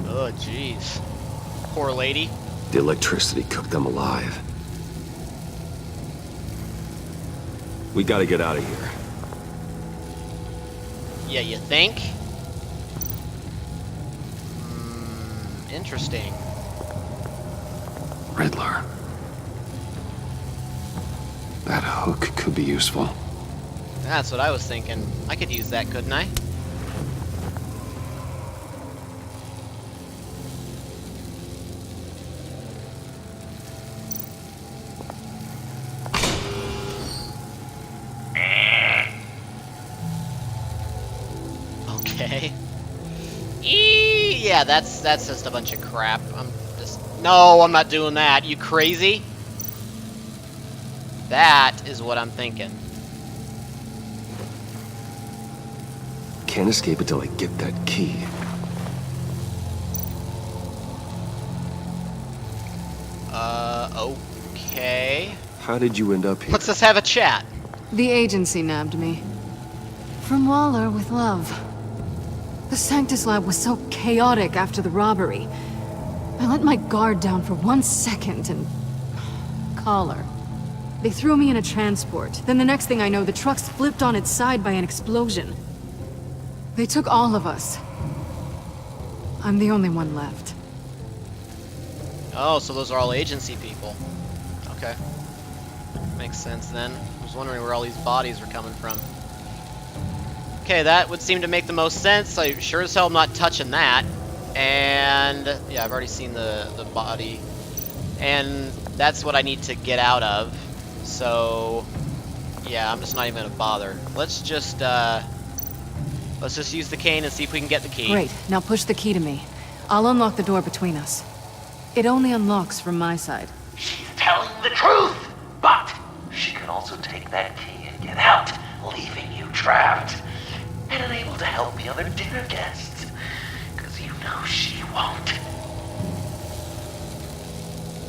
Oh, jeez. Poor lady. The electricity cooked them alive. We gotta get out of here. Yeah, you think? Interesting. Riddler. That hook could be useful. That's what I was thinking. I could use that, couldn't I? Okay. Yeah, that's just a bunch of crap. No, I'm not doing that. You crazy? That is what I'm thinking. Can't escape until I get that key. Okay. How did you end up here? Let's just have a chat. The agency nabbed me. From Waller with love. The Sanctus lab was so chaotic after the robbery. I let my guard down for 1 second and... collar. They threw me in a transport. Then the next thing I know, the truck's flipped on its side by an explosion. They took all of us. I'm the only one left. Oh, so those are all agency people. Okay. Makes sense then. I was wondering where all these bodies were coming from. Okay, that would seem to make the most sense. I sure as hell am not touching that. And yeah, I've already seen the body. And that's what I need to get out of. So, yeah, I'm just not even gonna bother. Let's just use the cane and see if we can get the key. Great. Now push the key to me. I'll unlock the door between us. It only unlocks from my side. She's telling the truth! But she can also take that key and get out, leaving you trapped. And unable to help the other dinner guests. Because you know she won't.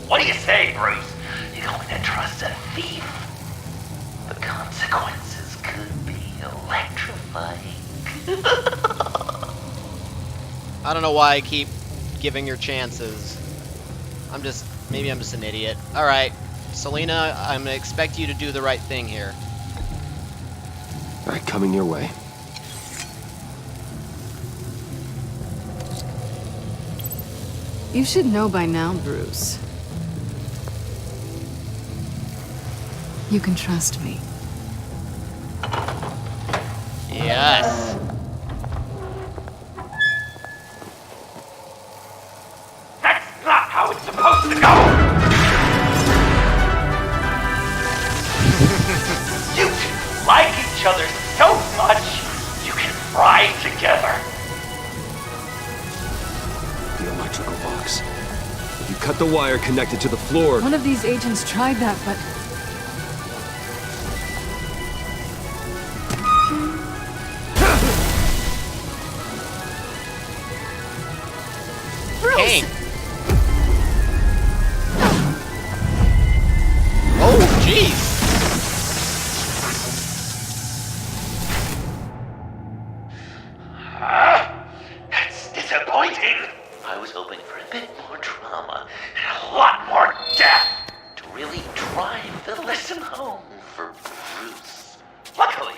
What do you say, Bruce? You going to trust a thief? The consequences could be electrifying. I don't know why I keep giving her chances. Maybe I'm just an idiot. Alright, Selina, I'm gonna expect you to do the right thing here. Alright, coming your way. You should know by now, Bruce. You can trust me. Yes. That's not how it's supposed to go! You two like each other so much, you can fry together. The electrical box. You cut the wire connected to the floor. One of these agents tried that, but... Kane. Oh, jeez. That's disappointing. I was hoping for a bit more drama and a lot more death to really drive the lesson home for Bruce. Luckily,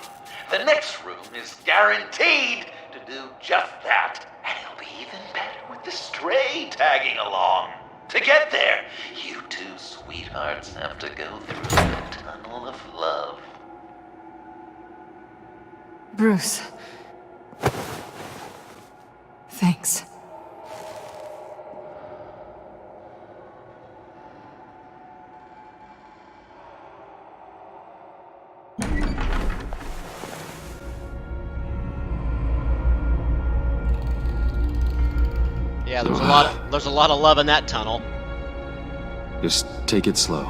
the next room is guaranteed to do just that. And it'll be even better with the stray tagging along. To get there, you two sweethearts have to go through the tunnel of love. Bruce. Thanks. Yeah, there's a lot of love in that tunnel. Just take it slow.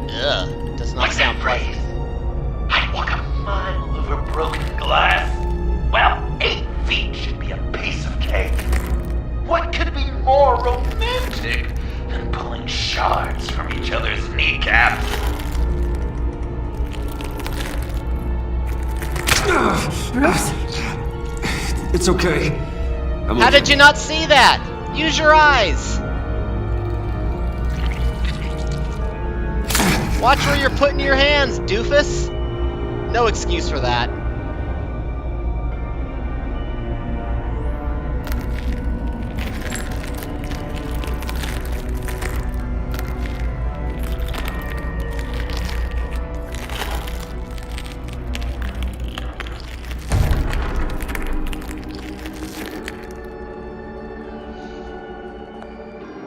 Ugh, does not sound pleasant. I'd walk a mile over broken glass. Well, 8 feet should be a piece of cake. What could be more romantic than pulling shards from each other's kneecaps? Bruce? It's okay. How did you not see that? Use your eyes. Watch where you're putting your hands, doofus. No excuse for that.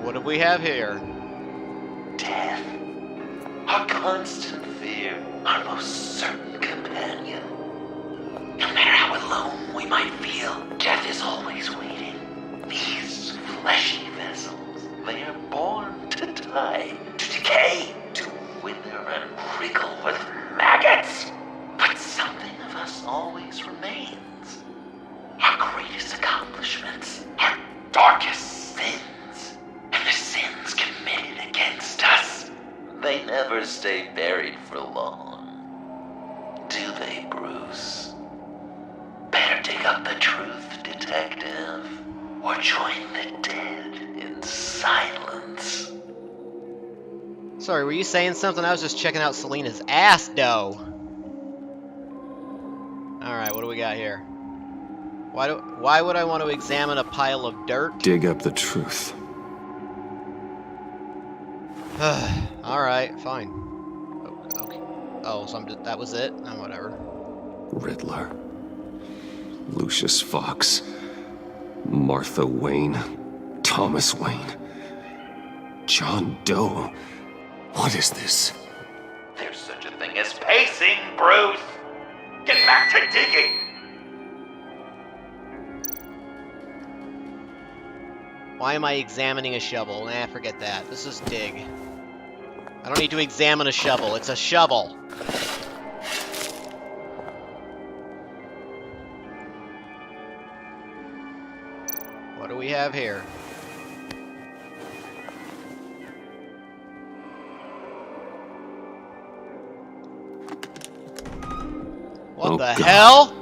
What do we have here? Death. Our constant fear. Our most certain companion. No matter how alone we might feel, death is always waiting. These fleshy vessels, they are born to die, to decay, to wither and wriggle with maggots. But something of us always remains. Our greatest accomplishments, our darkest sins, and the sins committed against us. They never stay buried for long. Do they, Bruce? Better dig up the truth, detective, or join the dead in silence. Sorry, were you saying something? I was just checking out Selina's ass dough. Alright, what do we got here? Why would I want to examine a pile of dirt? Dig up the truth. Alright, fine. Okay. Oh, so that was it? Oh, whatever. Riddler. Lucius Fox. Martha Wayne. Thomas Wayne. John Doe. What is this? There's such a thing as pacing, Bruce! Get back to digging! Why am I examining a shovel? Nah, forget that. This is dig. I don't need to examine a shovel. It's a shovel. What do we have here? What the hell?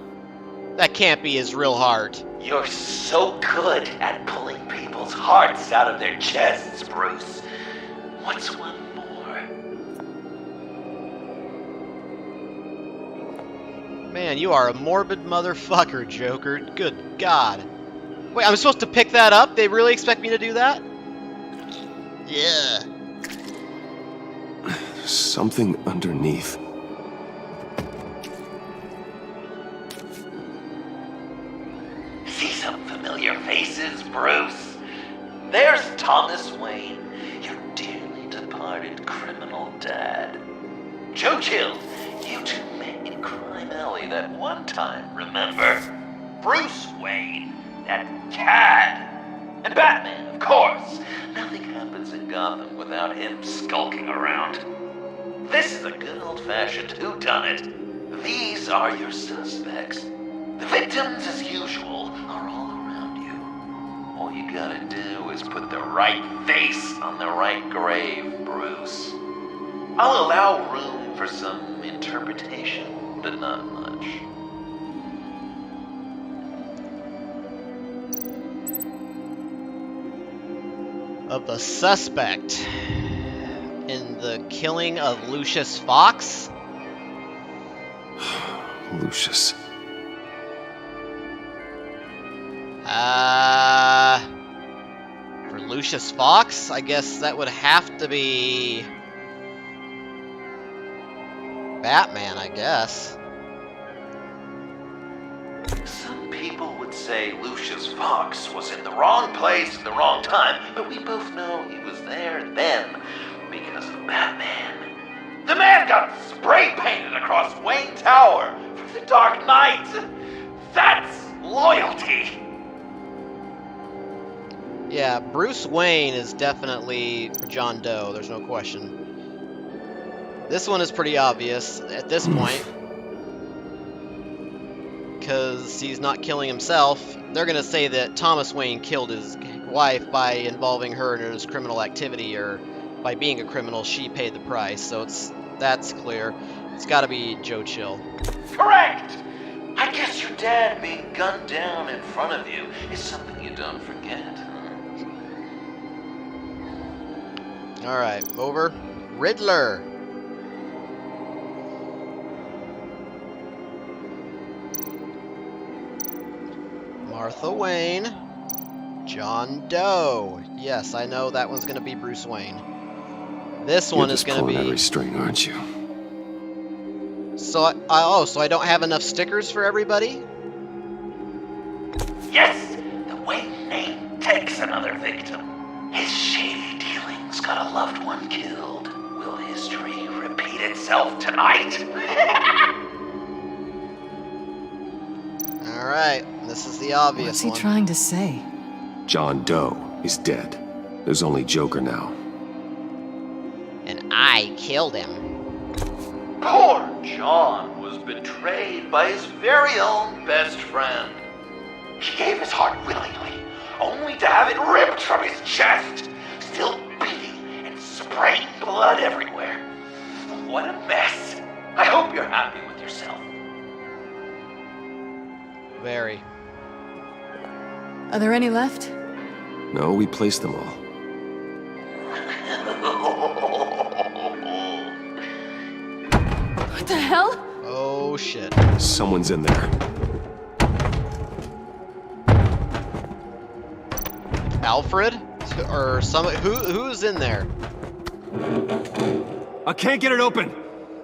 That can't be his real heart. You're so good at pulling people's hearts out of their chests, Bruce. What's one more? Man, you are a morbid motherfucker, Joker. Good God. Wait, I'm supposed to pick that up? They really expect me to do that? Yeah. Something underneath. See some familiar faces, Bruce? There's Thomas Wayne, your dearly departed criminal dad. Joe Chill, you two met in Crime Alley that one time, remember? Bruce Wayne, that cad. And Batman, of course. Nothing happens in Gotham without him skulking around. This is a good old-fashioned whodunit. These are your suspects. The victims, as usual, are all around you. All you gotta do is put the right face on the right grave, Bruce. I'll allow room for some interpretation, but not much. Of the suspect in the killing of Lucius Fox? Lucius. For Lucius Fox, I guess that would have to be Batman, I guess. Some people would say Lucius Fox was in the wrong place at the wrong time, but we both know he was there then because of Batman. The man got spray painted across Wayne Tower for the Dark Knight. That's loyalty. Yeah, Bruce Wayne is definitely John Doe, there's no question. This one is pretty obvious at this point, because he's not killing himself. They're going to say that Thomas Wayne killed his wife by involving her in his criminal activity, or by being a criminal, she paid the price. So that's clear. It's got to be Joe Chill. Correct! I guess your dad being gunned down in front of you is something you don't forget. Alright, over. Riddler. Martha Wayne. John Doe. Yes, I know that one's going to be Bruce Wayne. This one is going to be... every string, aren't you? So, so I don't have enough stickers for everybody? Yes! The Wayne name takes another victim. His shady dealings got a loved one killed. Will history repeat itself tonight? Alright, this is the obvious What's he one. trying to say? John Doe is dead. There's only Joker now. And I killed him. Poor John was betrayed by his very own best friend. He gave his heart willingly, only to have it ripped from his chest, still beating and spraying blood everywhere. What a mess. I hope you're happy with yourself. Very. Are there any left? No, we placed them all. What the hell? Oh shit. Someone's in there. Alfred? Or who's in there? I can't get it open.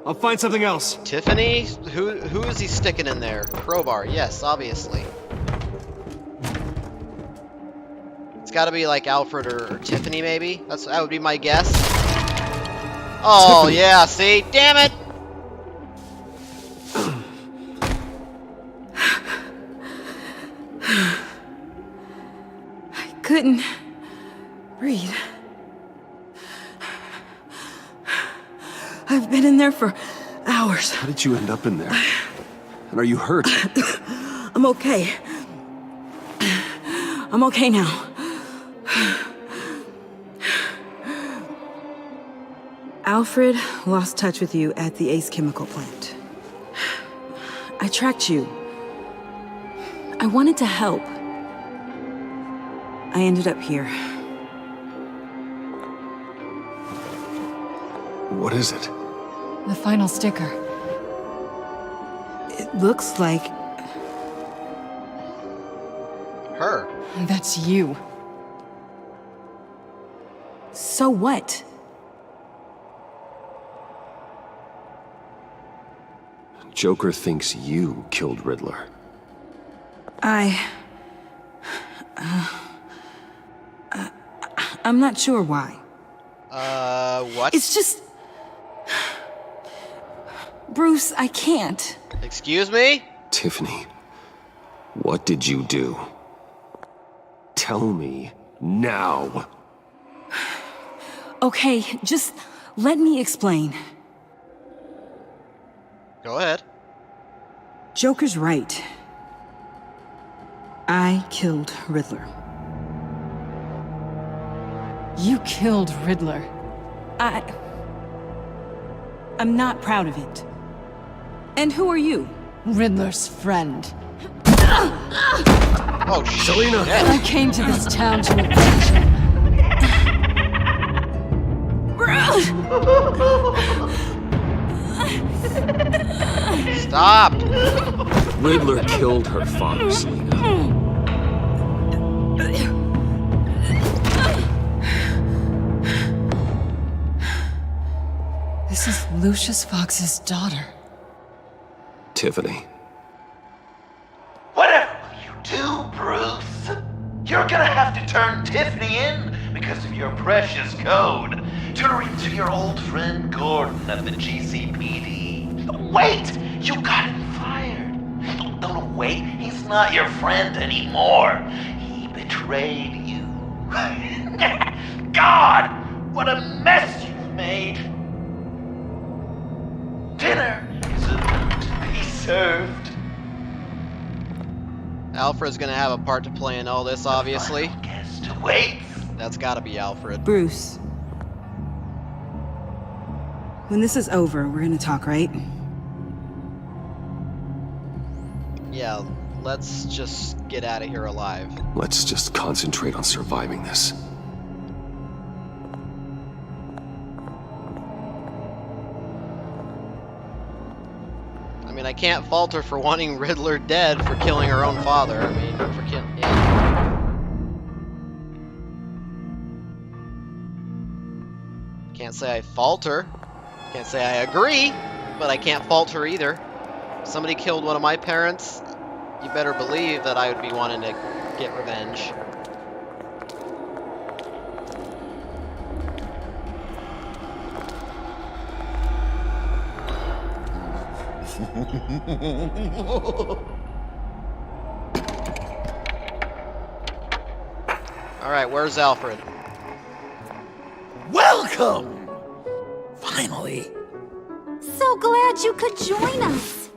I'll find something else. Tiffany? Who is he sticking in there? Crowbar, yes, obviously. It's got to be like Alfred or Tiffany, maybe. That would be my guess. Oh Tiffany. yeah, see, damn it! I couldn't breathe. I've been in there for hours. How did you end up in there? And are you hurt? I'm okay. I'm okay now. Alfred lost touch with you at the Ace Chemical plant. I tracked you. I wanted to help. I ended up here. What is it? The final sticker. It looks like... Her. That's you. So what? Joker thinks you killed Riddler. I'm not sure why. What? It's just... Bruce, I can't. Excuse me? Tiffany, what did you do? Tell me now. Okay, just let me explain. Go ahead. Joker's right. I killed Riddler. You killed Riddler. I'm not proud of it. And who are you? Riddler's friend. Oh, Selina! I came to this town to avenge him. Stop! Riddler killed her father, Selina. This is Lucius Fox's daughter. Tiffany. Whatever will you do, Bruce? You're gonna have to turn Tiffany in because of your precious code. Turn her into your old friend Gordon at the GCPD. Wait! You got him fired. No, wait. He's not your friend anymore. He betrayed you. God! What a mess you've made! Dinner is about to be served. Alfred's gonna have a part to play in all this, obviously. Guess to wait. That's gotta be Alfred. Bruce. When this is over, we're gonna talk, right? Yeah, let's just get out of here alive. Let's just concentrate on surviving this. I mean, I can't fault her for wanting Riddler dead for killing her own father. I mean, for killing... Yeah. Can't say I fault her. Can't say I agree, but I can't fault her either. If somebody killed one of my parents, you better believe that I would be wanting to get revenge. Alright, where's Alfred? Welcome! Finally. So glad you could join us.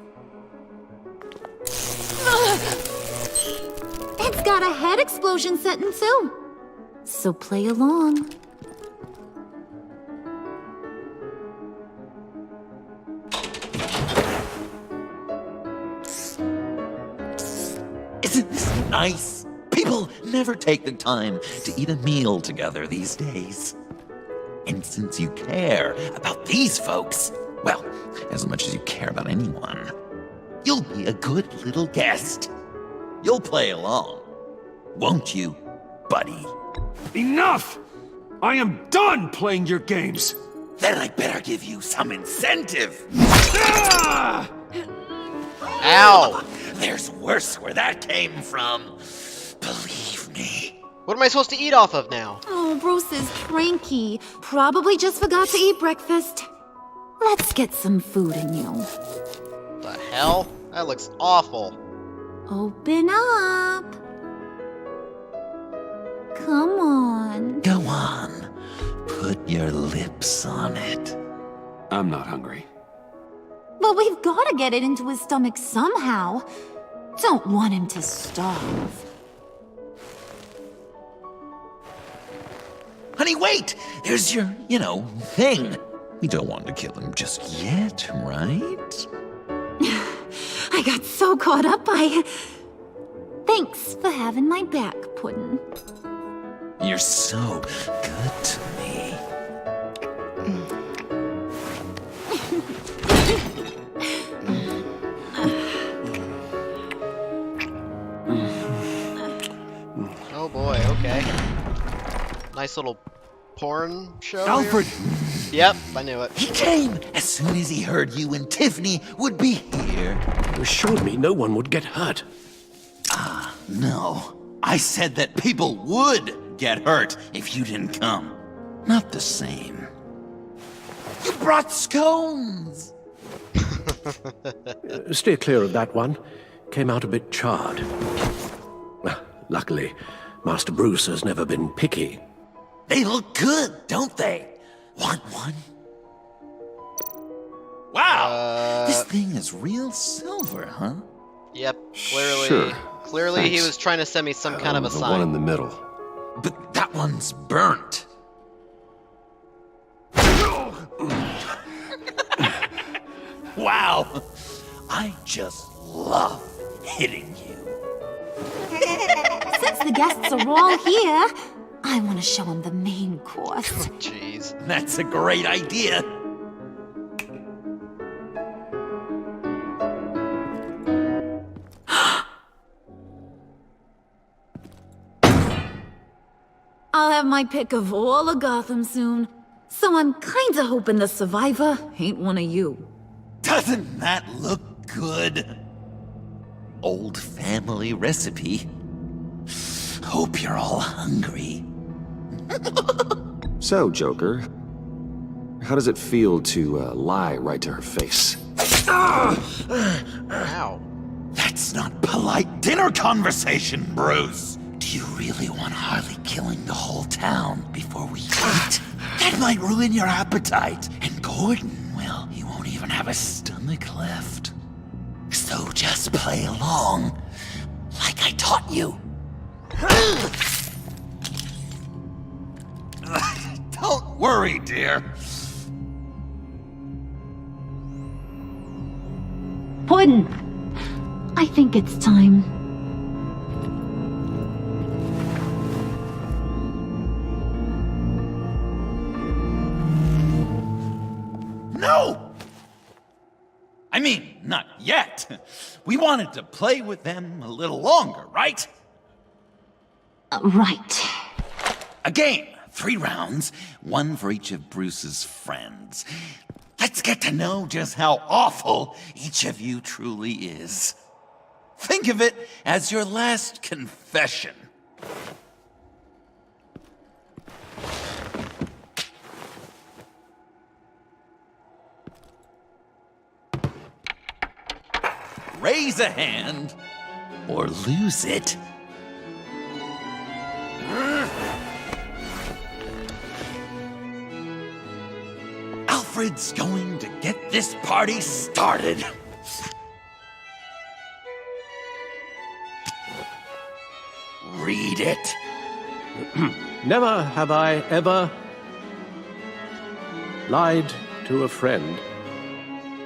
It's got a head explosion setting too. So play along. Isn't this nice? People never take the time to eat a meal together these days. And since you care about these folks, well, as much as you care about anyone, you'll be a good little guest. You'll play along, won't you, buddy? Enough! I am done playing your games! Then I better give you some incentive. Ah! Ow! There's worse where that came from. Believe me. What am I supposed to eat off of now? Oh, Bruce is cranky. Probably just forgot to eat breakfast. Let's get some food in you. The hell? That looks awful. Open up. Come on. Go on. Put your lips on it. I'm not hungry. But we've got to get it into his stomach somehow. Don't want him to starve. Honey, wait! There's your, thing. We don't want to kill him just yet, right? I got so caught up by... Thanks for having my back, Puddin'. You're so good to me. Oh boy, okay. Nice little porn show. Alfred! Here. Yep, I knew it. He came as soon as he heard you and Tiffany would be here. You assured me no one would get hurt. No. I said that people would get hurt if you didn't come. Not the same. You brought scones! Steer clear of that one. Came out a bit charred. Luckily, Master Bruce has never been picky. They look good, don't they? Want one? Wow! This thing is real silver, huh? Yep, clearly. Sure. Clearly Thanks. he was trying to send me some kind of a the sign. one in the middle. But that one's burnt. Wow! I just love hitting you. Since the guests are all here, I want to show them the main course. Jeez. That's a great idea. I'll have my pick of all of Gotham soon, so I'm kinda hoping the survivor ain't one of you. Doesn't that look good? Old family recipe. Hope you're all hungry. So, Joker, how does it feel to lie right to her face? Ow. That's not polite dinner conversation, Bruce. Do you really want Harley killing the whole town before we eat? That might ruin your appetite. And Gordon, well, he won't even have a stomach left. So just play along, like I taught you. Don't worry, dear. Puddin', I think it's time. No! I mean, not yet. We wanted to play with them a little longer, right? Right. A game, 3 rounds, 1 for each of Bruce's friends. Let's get to know just how awful each of you truly is. Think of it as your last confession. Raise a hand, or lose it. Alfred's going to get this party started. Read it. Never have I ever lied to a friend.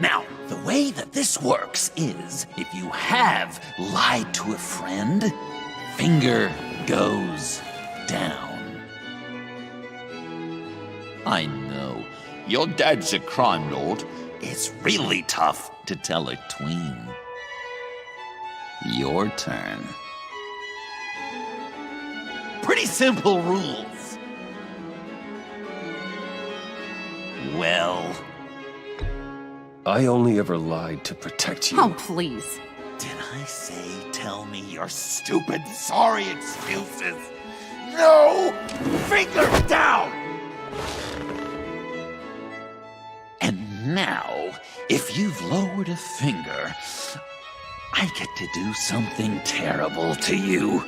Now, the way that this works is, if you have lied to a friend, finger goes down. I know, your dad's a crime lord. It's really tough to tell a tween. Your turn. Pretty simple rules. Well... I only ever lied to protect you. Oh, please. Did I say tell me your stupid sorry excuses? No! Finger down! And now, if you've lowered a finger, I get to do something terrible to you.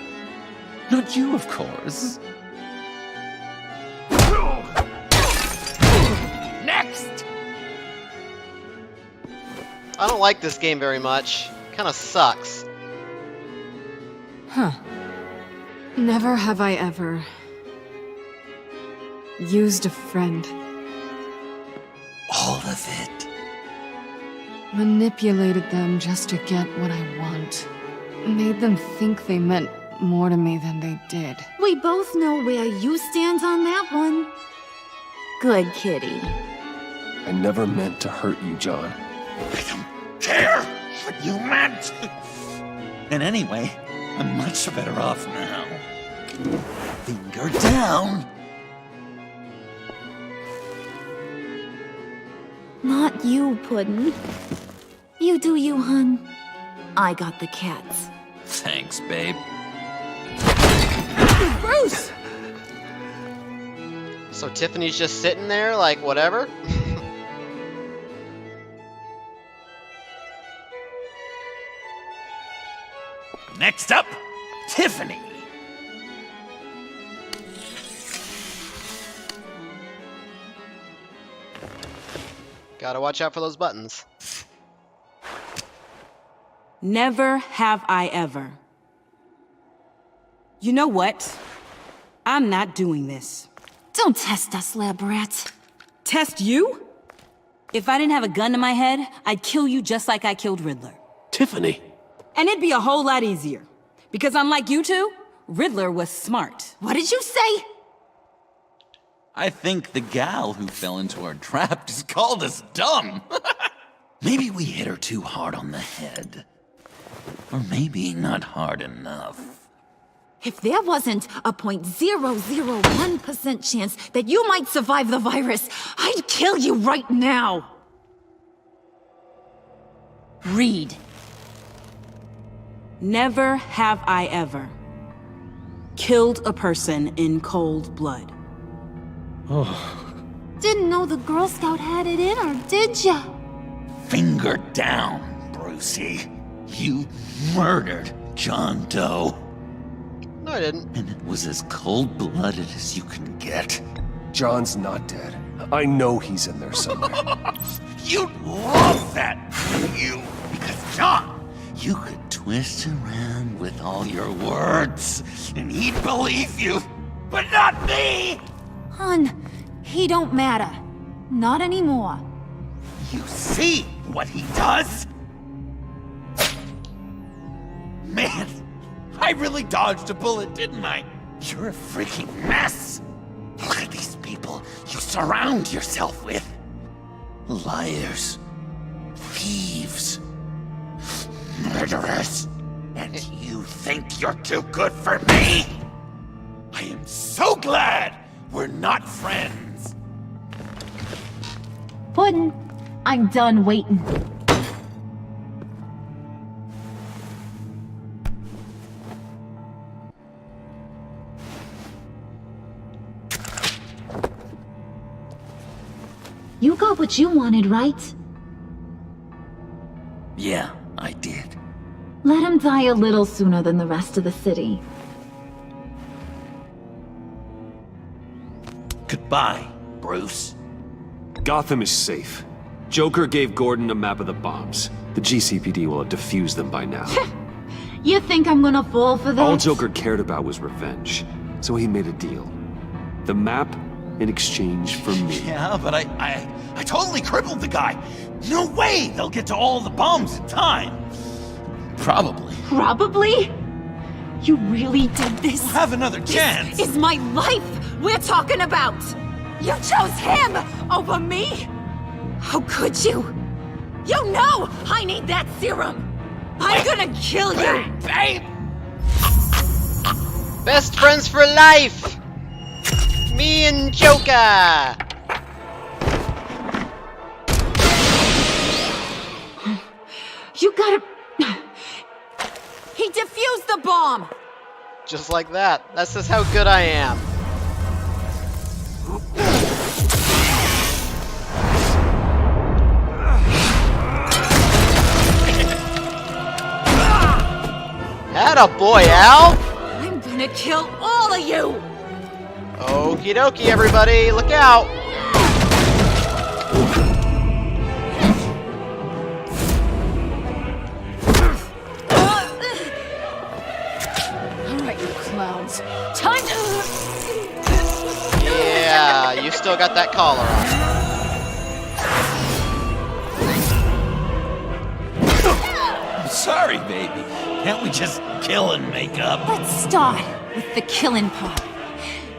Not you, of course. Next! I don't like this game very much. Kinda sucks. Huh. Never have I ever used a friend. All of it. Manipulated them just to get what I want. Made them think they meant more to me than they did. We both know where you stand on that one. Good kitty. I never meant to hurt you, John. I don't care what you meant. And anyway, I'm much better off now. Finger down. Not you, Puddin'. You do you, hun. I got the cats. Thanks, babe. Bruce! So Tiffany's just sitting there, like, whatever? Next up, Tiffany. Gotta watch out for those buttons. Never have I ever. You know what? I'm not doing this. Don't test us, lab rat. Test you? If I didn't have a gun to my head, I'd kill you just like I killed Riddler. Tiffany. And it'd be a whole lot easier. Because unlike you two, Riddler was smart. What did you say? I think the gal who fell into our trap just called us dumb. Maybe we hit her too hard on the head. Or maybe not hard enough. If there wasn't a 0.001% chance that you might survive the virus, I'd kill you right now. Read. Never have I ever killed a person in cold blood. Didn't know the Girl Scout had it in her, did ya? Finger down, Brucey. You murdered John Doe. No, I didn't. And it was as cold-blooded as you can get. John's not dead. I know he's in there somewhere. You'd love that, wouldn't you? Because, John, you could twist around with all your words, and he'd believe you, but not me! Hun, he don't matter. Not anymore. You see what he does? Man, I really dodged a bullet, didn't I? You're a freaking mess. Look at these people you surround yourself with. Liars. Thieves. Murderers. And you think you're too good for me? I am so glad we're not friends. Puddin', I'm done waiting. You got what you wanted, right? Yeah, I did. Let him die a little sooner than the rest of the city. Goodbye, Bruce. Gotham is safe. Joker gave Gordon a map of the bombs. The GCPD will have defused them by now. You think I'm gonna fall for that? All Joker cared about was revenge, so he made a deal. The map in exchange for me. Yeah, but I totally crippled the guy. No way they'll get to all the bombs in time. Probably. Probably? You really did this? We'll have another chance. This is my life we're talking about. You chose him over me? How could you? You know I need that serum. I'm gonna kill you. Babe! Best friends for life! Me and Joker! You gotta... He defused the bomb! Just like that. That's just how good I am. Atta boy, Al! I'm gonna kill all of you! Okie dokie, everybody, look out! Alright, you clowns. Time to... Yeah, you still got that collar on. Sorry, baby. Can't we just kill and make up? Let's start with the killing part.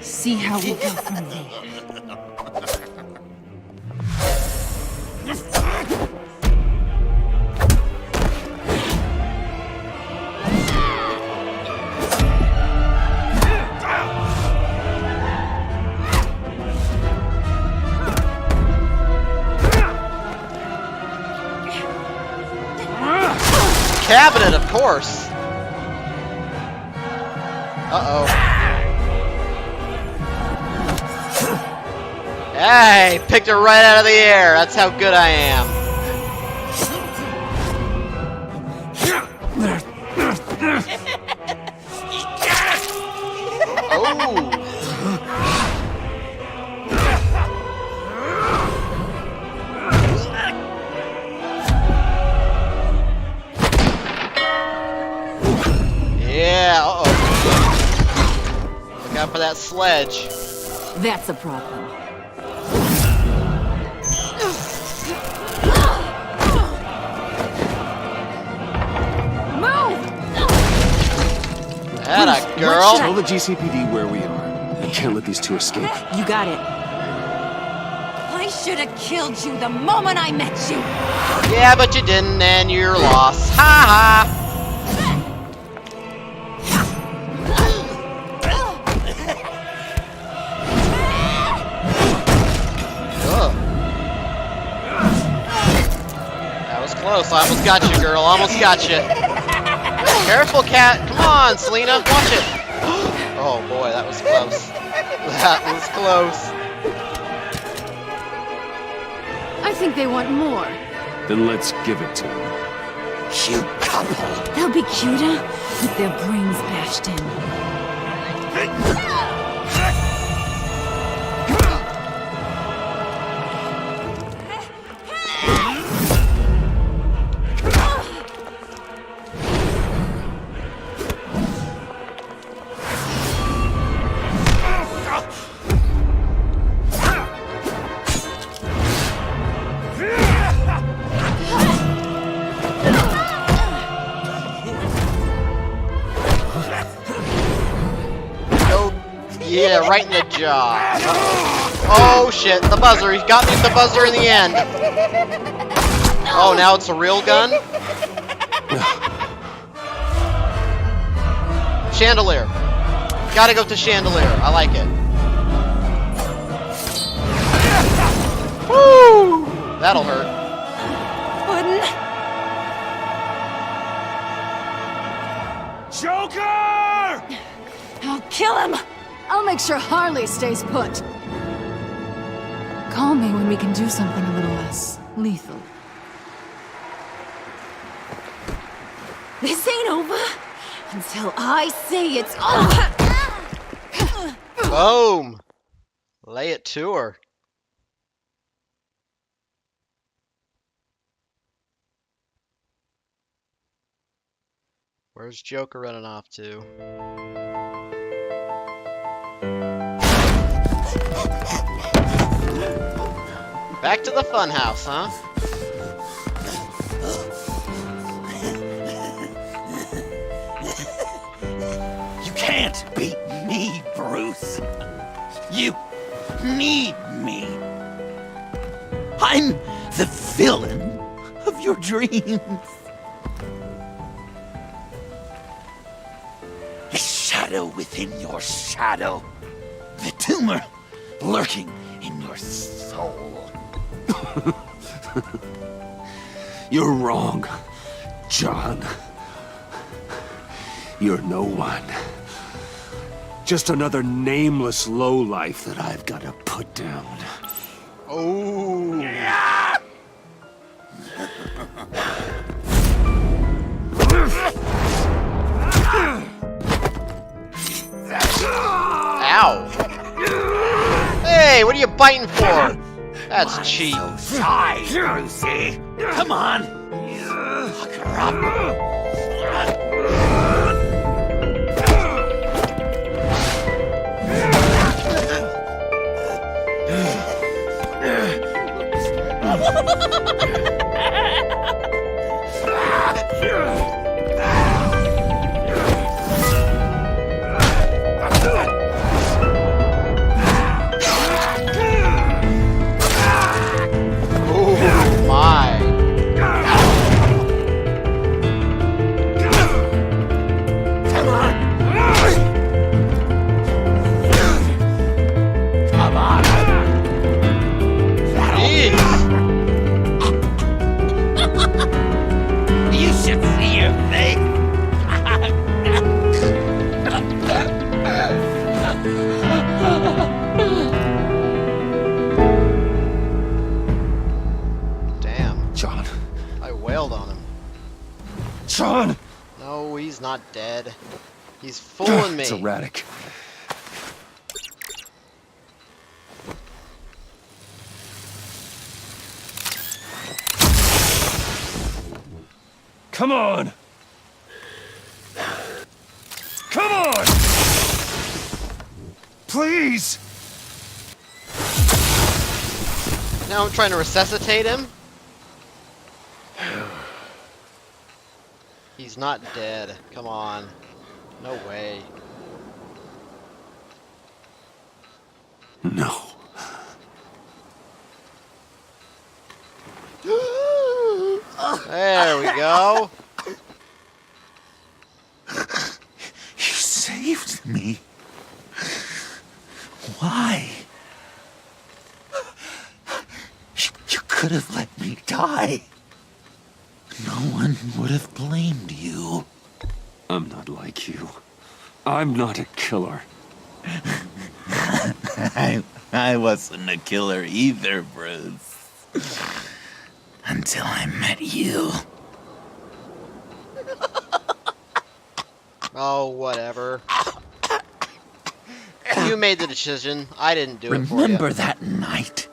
See how we go from there. Cabinet, of course. Uh-oh. Hey, picked her right out of the air. That's how good I am. Oh. Yeah, uh-oh. Look out for that sledge. That's a problem. Atta girl. Tell the GCPD where we are. I can't let these two escape. You got it. I should have killed you the moment I met you. Yeah, but you didn't, and you're lost. Ha ha. That was close. I almost got you, girl. Almost got you. Careful, cat. Come on, Selena. Watch it. Oh, boy. That was close. That was close. I think they want more. Then let's give it to them. Cute couple. They'll be cuter with their brains bashed in. Yeah, right in the jaw. Oh shit, the buzzer. He got me with the buzzer in the end. Oh, now it's a real gun? Chandelier. Gotta go to chandelier. I like it. Woo! That'll hurt. Joker! I'll kill him! I'll make sure Harley stays put. Call me when we can do something a little less lethal. This ain't over until I say it's over. Boom! Lay it to her. Where's Joker running off to? Back to the funhouse, huh? You can't beat me, Bruce. You need me. I'm the villain of your dreams. A shadow within your shadow. The tumor lurking in your soul. You're wrong, John. You're no one. Just another nameless lowlife that I've got to put down. Oh. Ow. Hey, what are you biting for? That's cheap. So shy, Brucey. Come on. Lock her up. Oh my. Come on. Come on. You should see your face. Damn. John. I wailed on him. John! No, he's not dead. He's fooling me. It's erratic. Come on! Come on! Please! Now I'm trying to resuscitate him. He's not dead. Come on. No way. No. There we go. You saved me. Why? You could have let me die. No one would have blamed you. I'm not like you. I'm not a killer. I wasn't a killer either, Bruce. Until I met you. Oh, whatever. You made the decision. I didn't do it for you. Remember that night?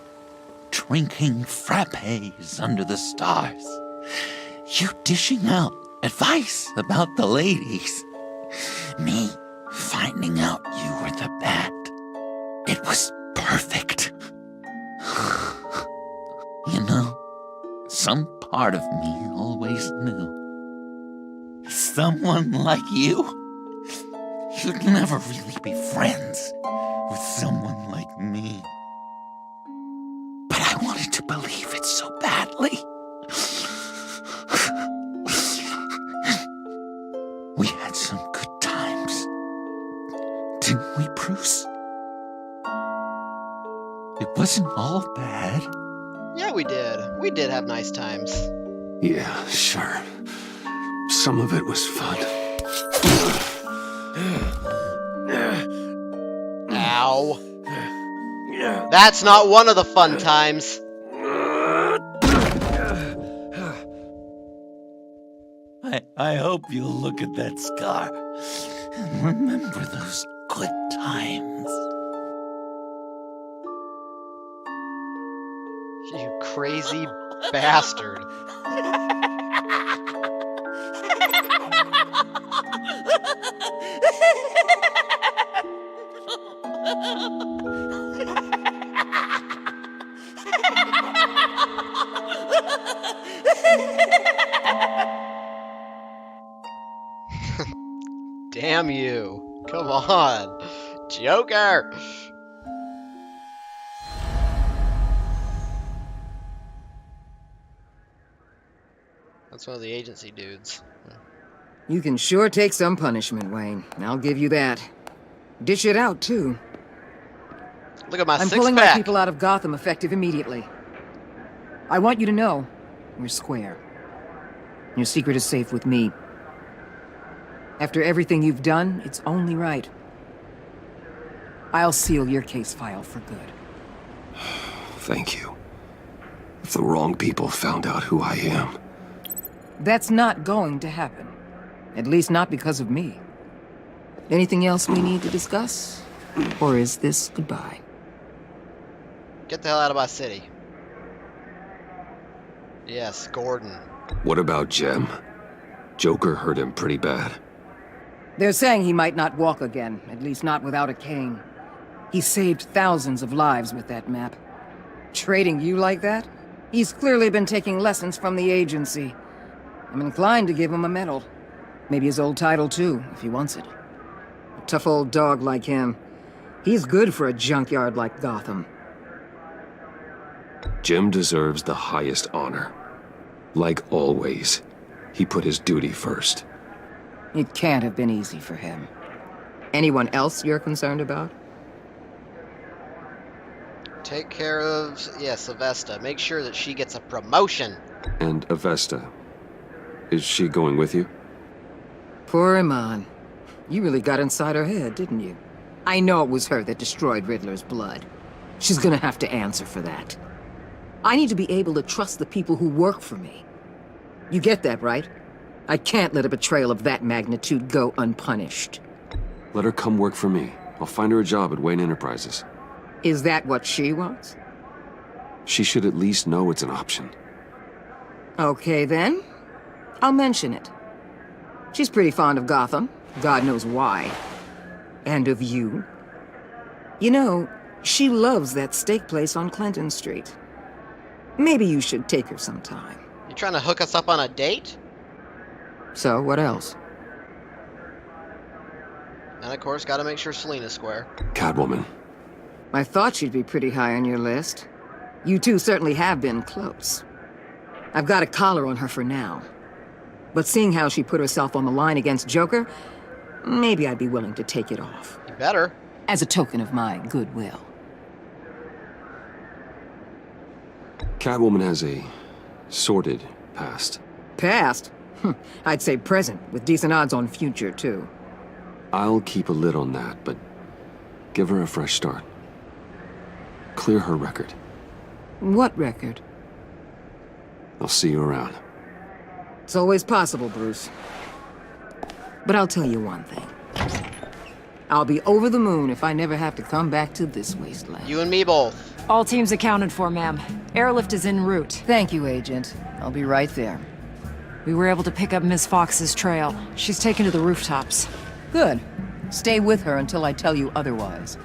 Drinking frappes under the stars. You dishing out advice about the ladies. Me finding out you were the bat. It was perfect. You know, some part of me always knew. Someone like you, you'd never really be friends with someone like me. But I wanted to believe it so badly. We had some good times, didn't we, Bruce? It wasn't all bad. Yeah, we did. We did have nice times. Yeah, sure. Some of it was fun. Ow. That's not one of the fun times. I hope you'll look at that scar and remember those good times. You crazy bastard. Damn you. Come on. Joker. That's one of the agency dudes. You can sure take some punishment, Wayne. I'll give you that. Dish it out, too. Look at my I'm six-pack. pulling my people out of Gotham effective immediately. I want you to know, we're square. Your secret is safe with me. After everything you've done, it's only right. I'll seal your case file for good. Thank you. If the wrong people found out who I am... That's not going to happen. At least not because of me. Anything else we need to discuss? Or is this goodbye? Get the hell out of my city. Yes, Gordon. What about Jem? Joker hurt him pretty bad. They're saying he might not walk again, at least not without a cane. He saved thousands of lives with that map. Trading you like that? He's clearly been taking lessons from the agency. I'm inclined to give him a medal. Maybe his old title too, if he wants it. A tough old dog like him. He's good for a junkyard like Gotham. Jem deserves the highest honor. Like always, he put his duty first. It can't have been easy for him. Anyone else you're concerned about? Take care of, yes, Avesta. Make sure that she gets a promotion. And Avesta, is she going with you? Poor Iman. You really got inside her head, didn't you? I know it was her that destroyed Riddler's blood. She's gonna have to answer for that. I need to be able to trust the people who work for me. You get that, right? I can't let a betrayal of that magnitude go unpunished. Let her come work for me. I'll find her a job at Wayne Enterprises. Is that what she wants? She should at least know it's an option. Okay, then. I'll mention it. She's pretty fond of Gotham. God knows why. And of you. You know, she loves that steak place on Clinton Street. Maybe you should take her sometime. You trying to hook us up on a date? So, what else? And of course, gotta make sure Selina's square. Catwoman. I thought she'd be pretty high on your list. You two certainly have been close. I've got a collar on her for now. But seeing how she put herself on the line against Joker, maybe I'd be willing to take it off. You better. As a token of my goodwill. Catwoman has a sordid past. Past? I'd say present, with decent odds on future, too. I'll keep a lid on that, but give her a fresh start. Clear her record. What record? I'll see you around. It's always possible, Bruce. But I'll tell you one thing. I'll be over the moon if I never have to come back to this wasteland. You and me both. All teams accounted for, ma'am. Airlift is en route. Thank you, Agent. I'll be right there. We were able to pick up Miss Fox's trail. She's taken to the rooftops. Good. Stay with her until I tell you otherwise.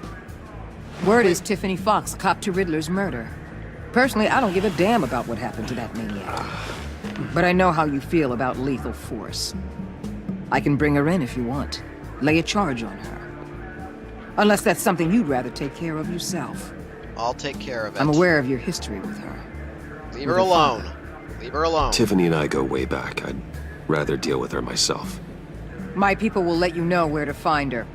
Word is Tiffany Fox copped to Riddler's murder. Personally, I don't give a damn about what happened to that maniac. But I know how you feel about lethal force. I can bring her in if you want. Lay a charge on her. Unless that's something you'd rather take care of yourself. I'll take care of it. I'm aware of your history with her. Leave her alone. Leave her alone. Tiffany and I go way back. I'd rather deal with her myself. My people will let you know where to find her.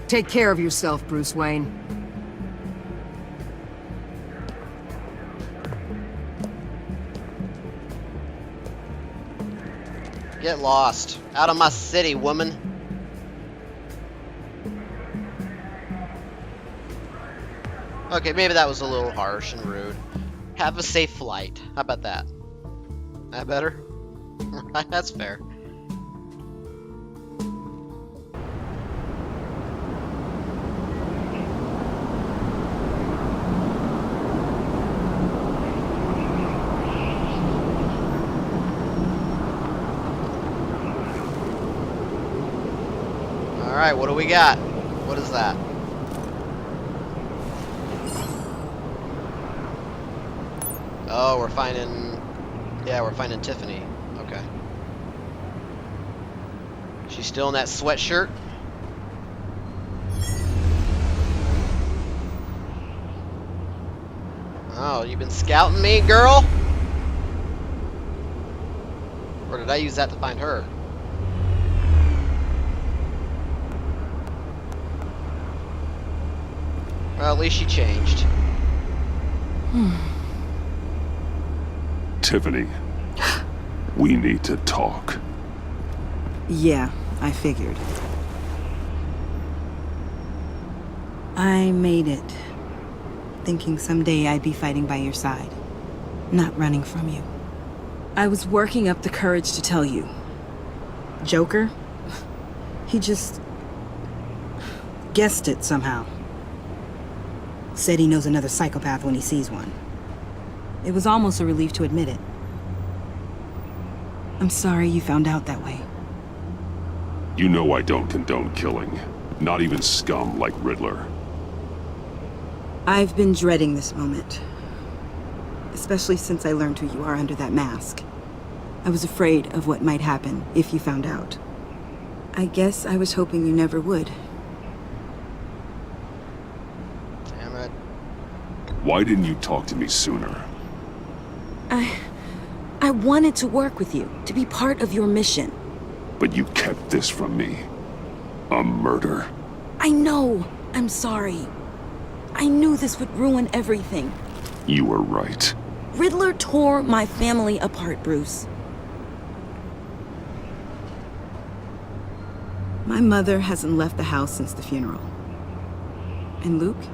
Take care of yourself, Bruce Wayne. Get lost. Out of my city, woman. Okay, maybe that was a little harsh and rude. Have a safe flight. How about that? That better? Right, that's fair. Alright, what do we got? What is that? Oh, we're finding... Yeah, we're finding Tiffany. Okay. She's still in that sweatshirt? Oh, you been scouting me, girl? Or did I use that to find her? Well, at least she changed. Tiffany, we need to talk. Yeah, I figured. I made it, thinking someday I'd be fighting by your side, not running from you. I was working up the courage to tell you. Joker? He just guessed it somehow. Said he knows another psychopath when he sees one. It was almost a relief to admit it. I'm sorry you found out that way. You know I don't condone killing. Not even scum like Riddler. I've been dreading this moment. Especially since I learned who you are under that mask. I was afraid of what might happen if you found out. I guess I was hoping you never would. Damn it. Why didn't you talk to me sooner? I wanted to work with you, to be part of your mission. But you kept this from me. A murder. I know. I'm sorry. I knew this would ruin everything. You were right. Riddler tore my family apart, Bruce. My mother hasn't left the house since the funeral. And Luke?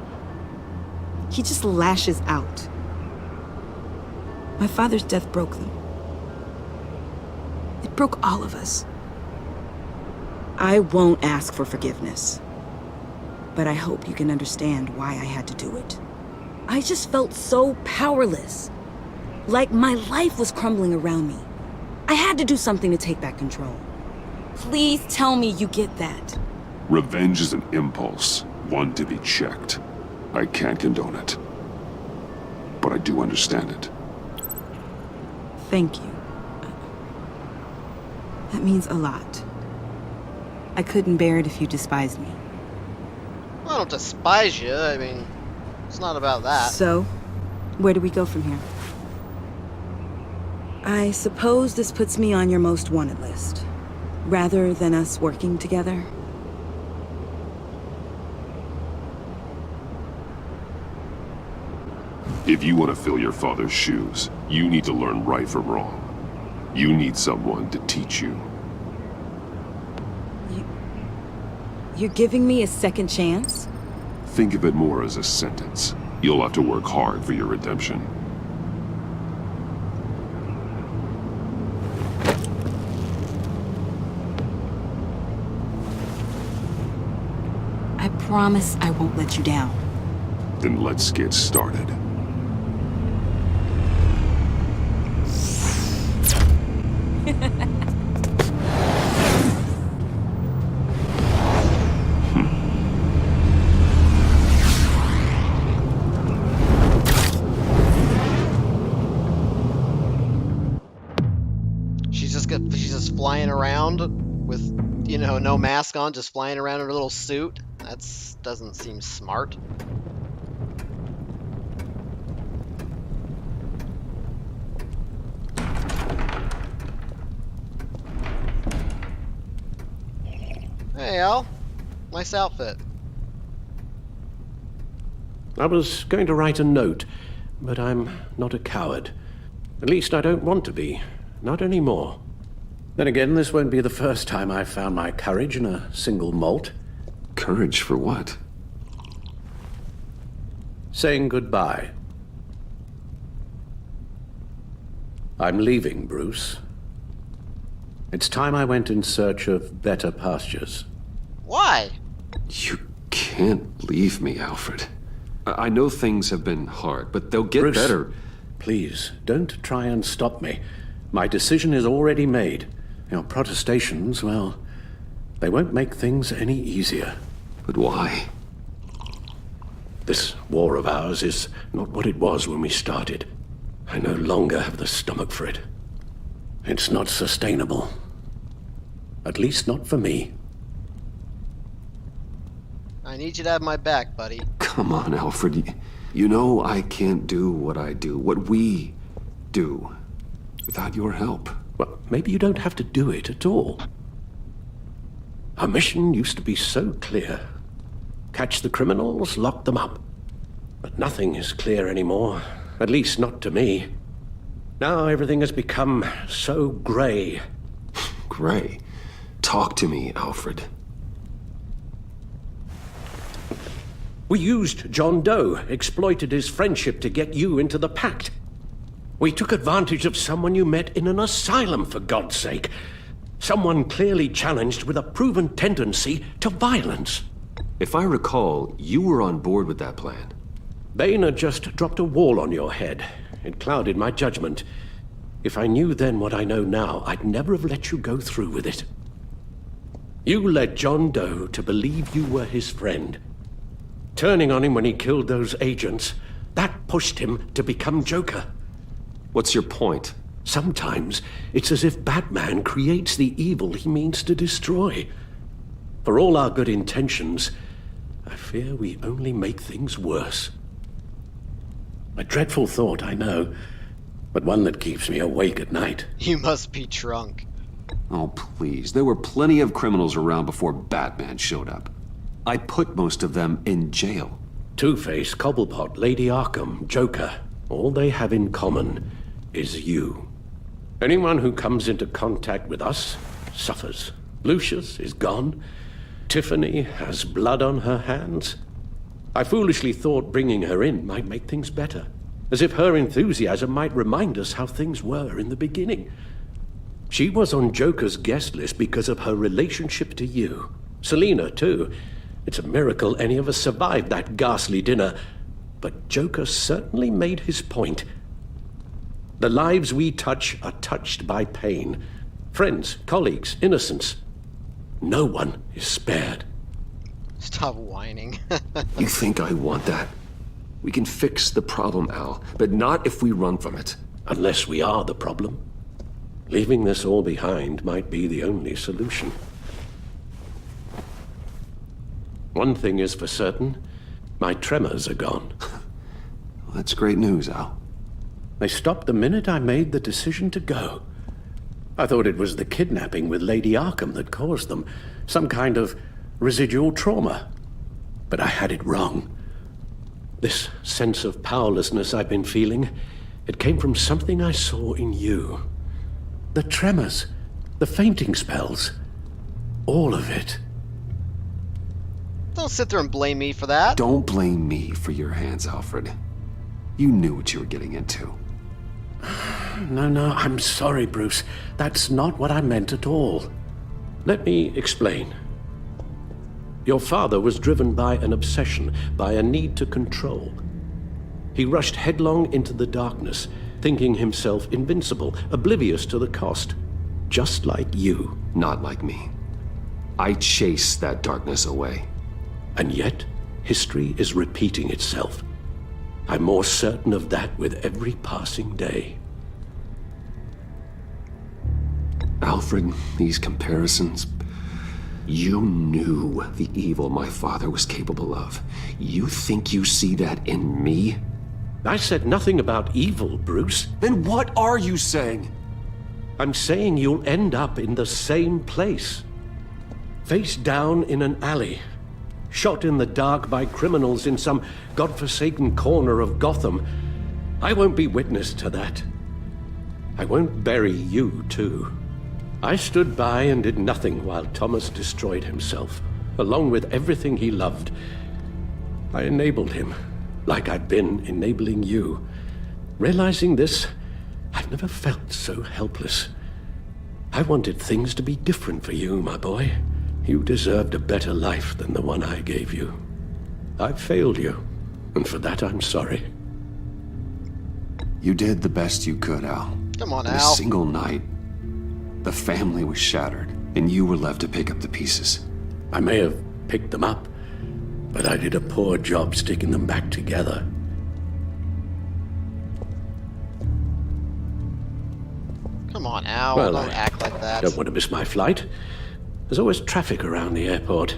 He just lashes out. My father's death broke them. It broke all of us. I won't ask for forgiveness. But I hope you can understand why I had to do it. I just felt so powerless. Like my life was crumbling around me. I had to do something to take back control. Please tell me you get that. Revenge is an impulse, one to be checked. I can't condone it. But I do understand it. Thank you. That means a lot. I couldn't bear it if you despised me. I don't despise you. I mean, it's not about that. So, where do we go from here? I suppose this puts me on your most wanted list, rather than us working together. If you want to fill your father's shoes, you need to learn right from wrong. You need someone to teach you. You're giving me a second chance? Think of it more as a sentence. You'll have to work hard for your redemption. I promise I won't let you down. Then let's get started. She's just flying around with, you know, no mask on, just flying around in her little suit. That doesn't seem smart. Hey, Al. Nice outfit. I was going to write a note, but I'm not a coward. At least I don't want to be. Not anymore. Then again, this won't be the first time I've found my courage in a single malt. Courage for what? Saying goodbye. I'm leaving, Bruce. It's time I went in search of better pastures. Why? You can't leave me, Alfred. I know things have been hard, but they'll get Bruce, better. Please, don't try and stop me. My decision is already made. Your protestations, well, they won't make things any easier. But why? This war of ours is not what it was when we started. I no longer have the stomach for it. It's not sustainable. At least not for me. I need you to have my back, buddy. Come on, Alfred. You know I can't do what I do, what we do, without your help. Well, maybe you don't have to do it at all. Our mission used to be so clear. Catch the criminals, lock them up. But nothing is clear anymore. At least not to me. Now everything has become so gray. Gray? Talk to me, Alfred. We used John Doe, exploited his friendship to get you into the pact. We took advantage of someone you met in an asylum, for God's sake. Someone clearly challenged with a proven tendency to violence. If I recall, you were on board with that plan. Boehner just dropped a wall on your head. It clouded my judgment. If I knew then what I know now, I'd never have let you go through with it. You led John Doe to believe you were his friend. Turning on him when he killed those agents, that pushed him to become Joker. What's your point? Sometimes it's as if Batman creates the evil he means to destroy. For all our good intentions, I fear we only make things worse. A dreadful thought, I know, but one that keeps me awake at night. You must be drunk. Oh, please. There were plenty of criminals around before Batman showed up. I put most of them in jail. Two-Face, Cobblepot, Lady Arkham, Joker, all they have in common is you. Anyone who comes into contact with us suffers. Lucius is gone. Tiffany has blood on her hands. I foolishly thought bringing her in might make things better, as if her enthusiasm might remind us how things were in the beginning. She was on Joker's guest list because of her relationship to you. Selina, too. It's a miracle any of us survived that ghastly dinner. But Joker certainly made his point. The lives we touch are touched by pain. Friends, colleagues, innocents. No one is spared. Stop whining. You think I want that? We can fix the problem, Al, but not if we run from it. Unless we are the problem. Leaving this all behind might be the only solution. One thing is for certain, my tremors are gone. Well, that's great news, Al. They stopped the minute I made the decision to go. I thought it was the kidnapping with Lady Arkham that caused them, some kind of residual trauma. But I had it wrong. This sense of powerlessness I've been feeling, it came from something I saw in you. The tremors, the fainting spells, all of it. Don't sit there and blame me for that. Don't blame me for your hands, Alfred. You knew what you were getting into. No, I'm sorry, Bruce. That's not what I meant at all. Let me explain. Your father was driven by an obsession, by a need to control. He rushed headlong into the darkness, thinking himself invincible, oblivious to the cost. Just like you. Not like me. I chased that darkness away. And yet, history is repeating itself. I'm more certain of that with every passing day. Alfred, these comparisons... You knew the evil my father was capable of. You think you see that in me? I said nothing about evil, Bruce. Then what are you saying? I'm saying you'll end up in the same place. Face down in an alley. Shot in the dark by criminals in some godforsaken corner of Gotham. I won't be witness to that. I won't bury you, too. I stood by and did nothing while Thomas destroyed himself, along with everything he loved. I enabled him, like I'd been enabling you. Realizing this, I've never felt so helpless. I wanted things to be different for you, my boy. You deserved a better life than the one I gave you. I failed you, and for that I'm sorry. You did the best you could, Al. Come on, In Al. a single night, the family was shattered, and you were left to pick up the pieces. I may have picked them up, but I did a poor job sticking them back together. Come on, Al. Well, don't I act like that. Don't want to miss my flight. There's always traffic around the airport.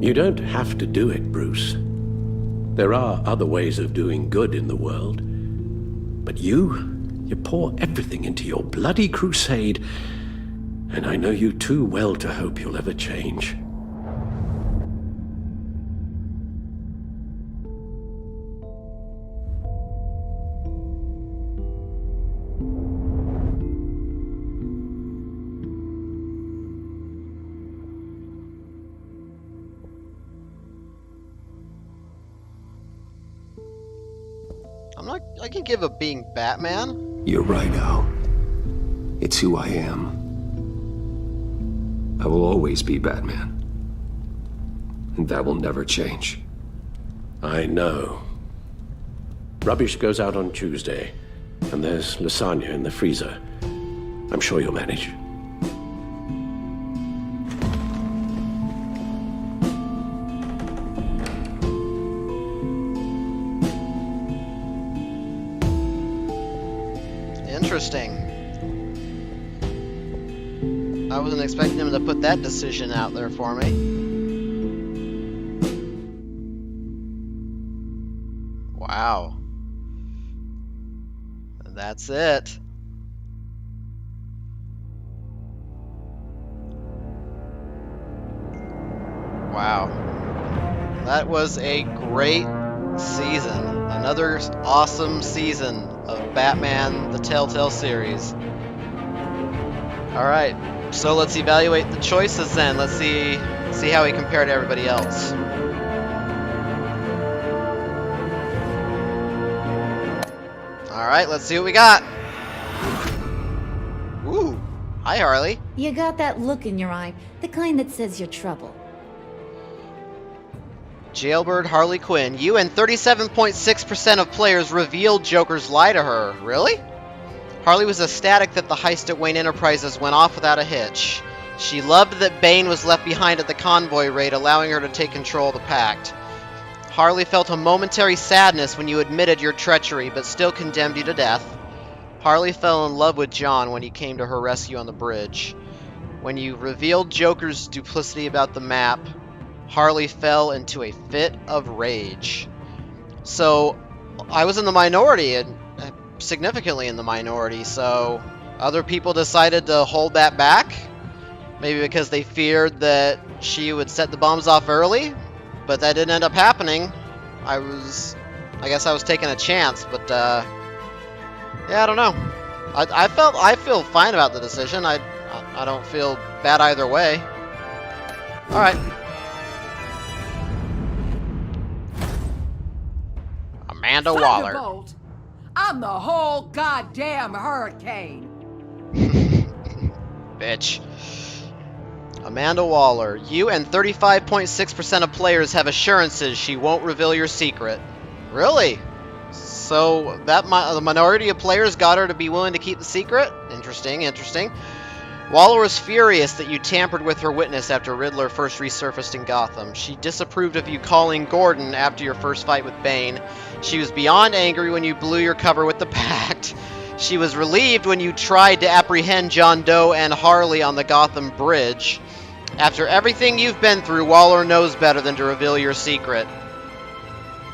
You don't have to do it, Bruce. There are other ways of doing good in the world. But you pour everything into your bloody crusade, and I know you too well to hope you'll ever change. I can give up being Batman. You're right, Al. It's who I am. I will always be Batman. And that will never change. I know. Rubbish goes out on Tuesday, and there's lasagna in the freezer. I'm sure you'll manage. Interesting. I wasn't expecting him to put that decision out there for me. Wow. That's it. Wow. That was a great season. Another awesome season of Batman the Telltale Series. Alright, so let's evaluate the choices then. Let's see how he compared to everybody else. Alright, let's see what we got. Ooh, hi Harley. You got that look in your eye, the kind that says you're trouble. Jailbird Harley Quinn. You and 37.6% of players revealed Joker's lie to her. Really? Harley was ecstatic that the heist at Wayne Enterprises went off without a hitch. She loved that Bane was left behind at the convoy raid, allowing her to take control of the Pact. Harley felt a momentary sadness when you admitted your treachery, but still condemned you to death. Harley fell in love with John when he came to her rescue on the bridge. When you revealed Joker's duplicity about the map, Harley fell into a fit of rage. So, I was in the minority, and significantly in the minority, so other people decided to hold that back. Maybe because they feared that she would set the bombs off early, but that didn't end up happening. I guess I was taking a chance, but yeah, I don't know. I feel fine about the decision. I don't feel bad either way. All right. Amanda Waller. Thunderbolt. I'm the whole goddamn hurricane. Bitch. Amanda Waller. You and 35.6% of players have assurances she won't reveal your secret. Really? So that the minority of players got her to be willing to keep the secret? Interesting, interesting. Waller was furious that you tampered with her witness after Riddler first resurfaced in Gotham. She disapproved of you calling Gordon after your first fight with Bane. She was beyond angry when you blew your cover with the Pact. She was relieved when you tried to apprehend John Doe and Harley on the Gotham Bridge. After everything you've been through, Waller knows better than to reveal your secret.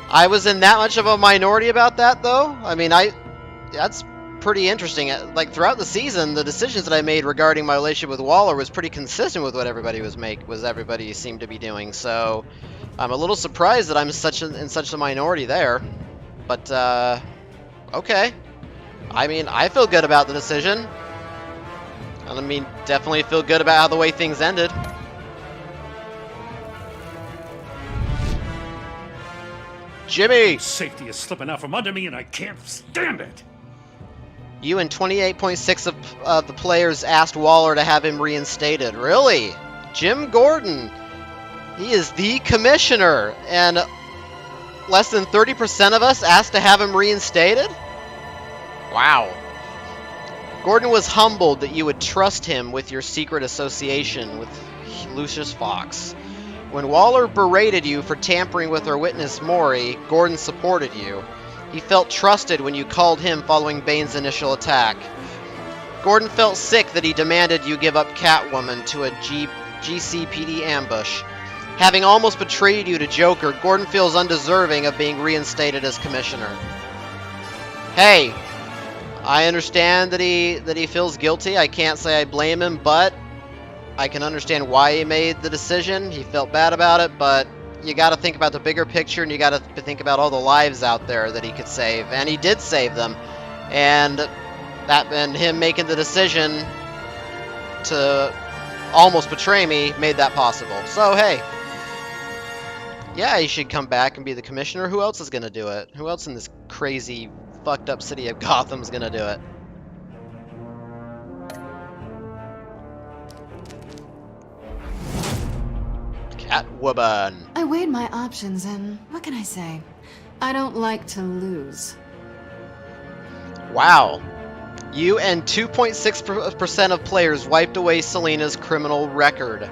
I was in that much of a minority about that, though. I mean, that's pretty interesting. Like, throughout the season, the decisions that I made regarding my relationship with Waller was pretty consistent with what everybody seemed to be doing. So I'm a little surprised that I'm in such a minority there. But okay. I mean, I feel good about the decision. I mean, definitely feel good about how the way things ended. Jimmy! Safety is slipping out from under me and I can't stand it! You and 28.6% of the players asked Waller to have him reinstated. Really? Jim Gordon. He is the commissioner, and less than 30% of us asked to have him reinstated? Wow. Gordon was humbled that you would trust him with your secret association with Lucius Fox. When Waller berated you for tampering with her witness Maury, Gordon supported you. He felt trusted when you called him following Bane's initial attack. Gordon felt sick that he demanded you give up Catwoman to a GCPD ambush. Having almost betrayed you to Joker, Gordon feels undeserving of being reinstated as commissioner. Hey, I understand that he feels guilty. I can't say I blame him, but I can understand why he made the decision. He felt bad about it, but you got to think about the bigger picture, and you got to think about all the lives out there that he could save, and he did save them. And him making the decision to almost betray me made that possible. So hey, yeah, he should come back and be the commissioner. Who else is going to do it? Who else in this crazy fucked up city of Gotham's gonna do it. Catwoman. I weighed my options, and what can I say? I don't like to lose. Wow. You and 2.6% of players wiped away Selina's criminal record.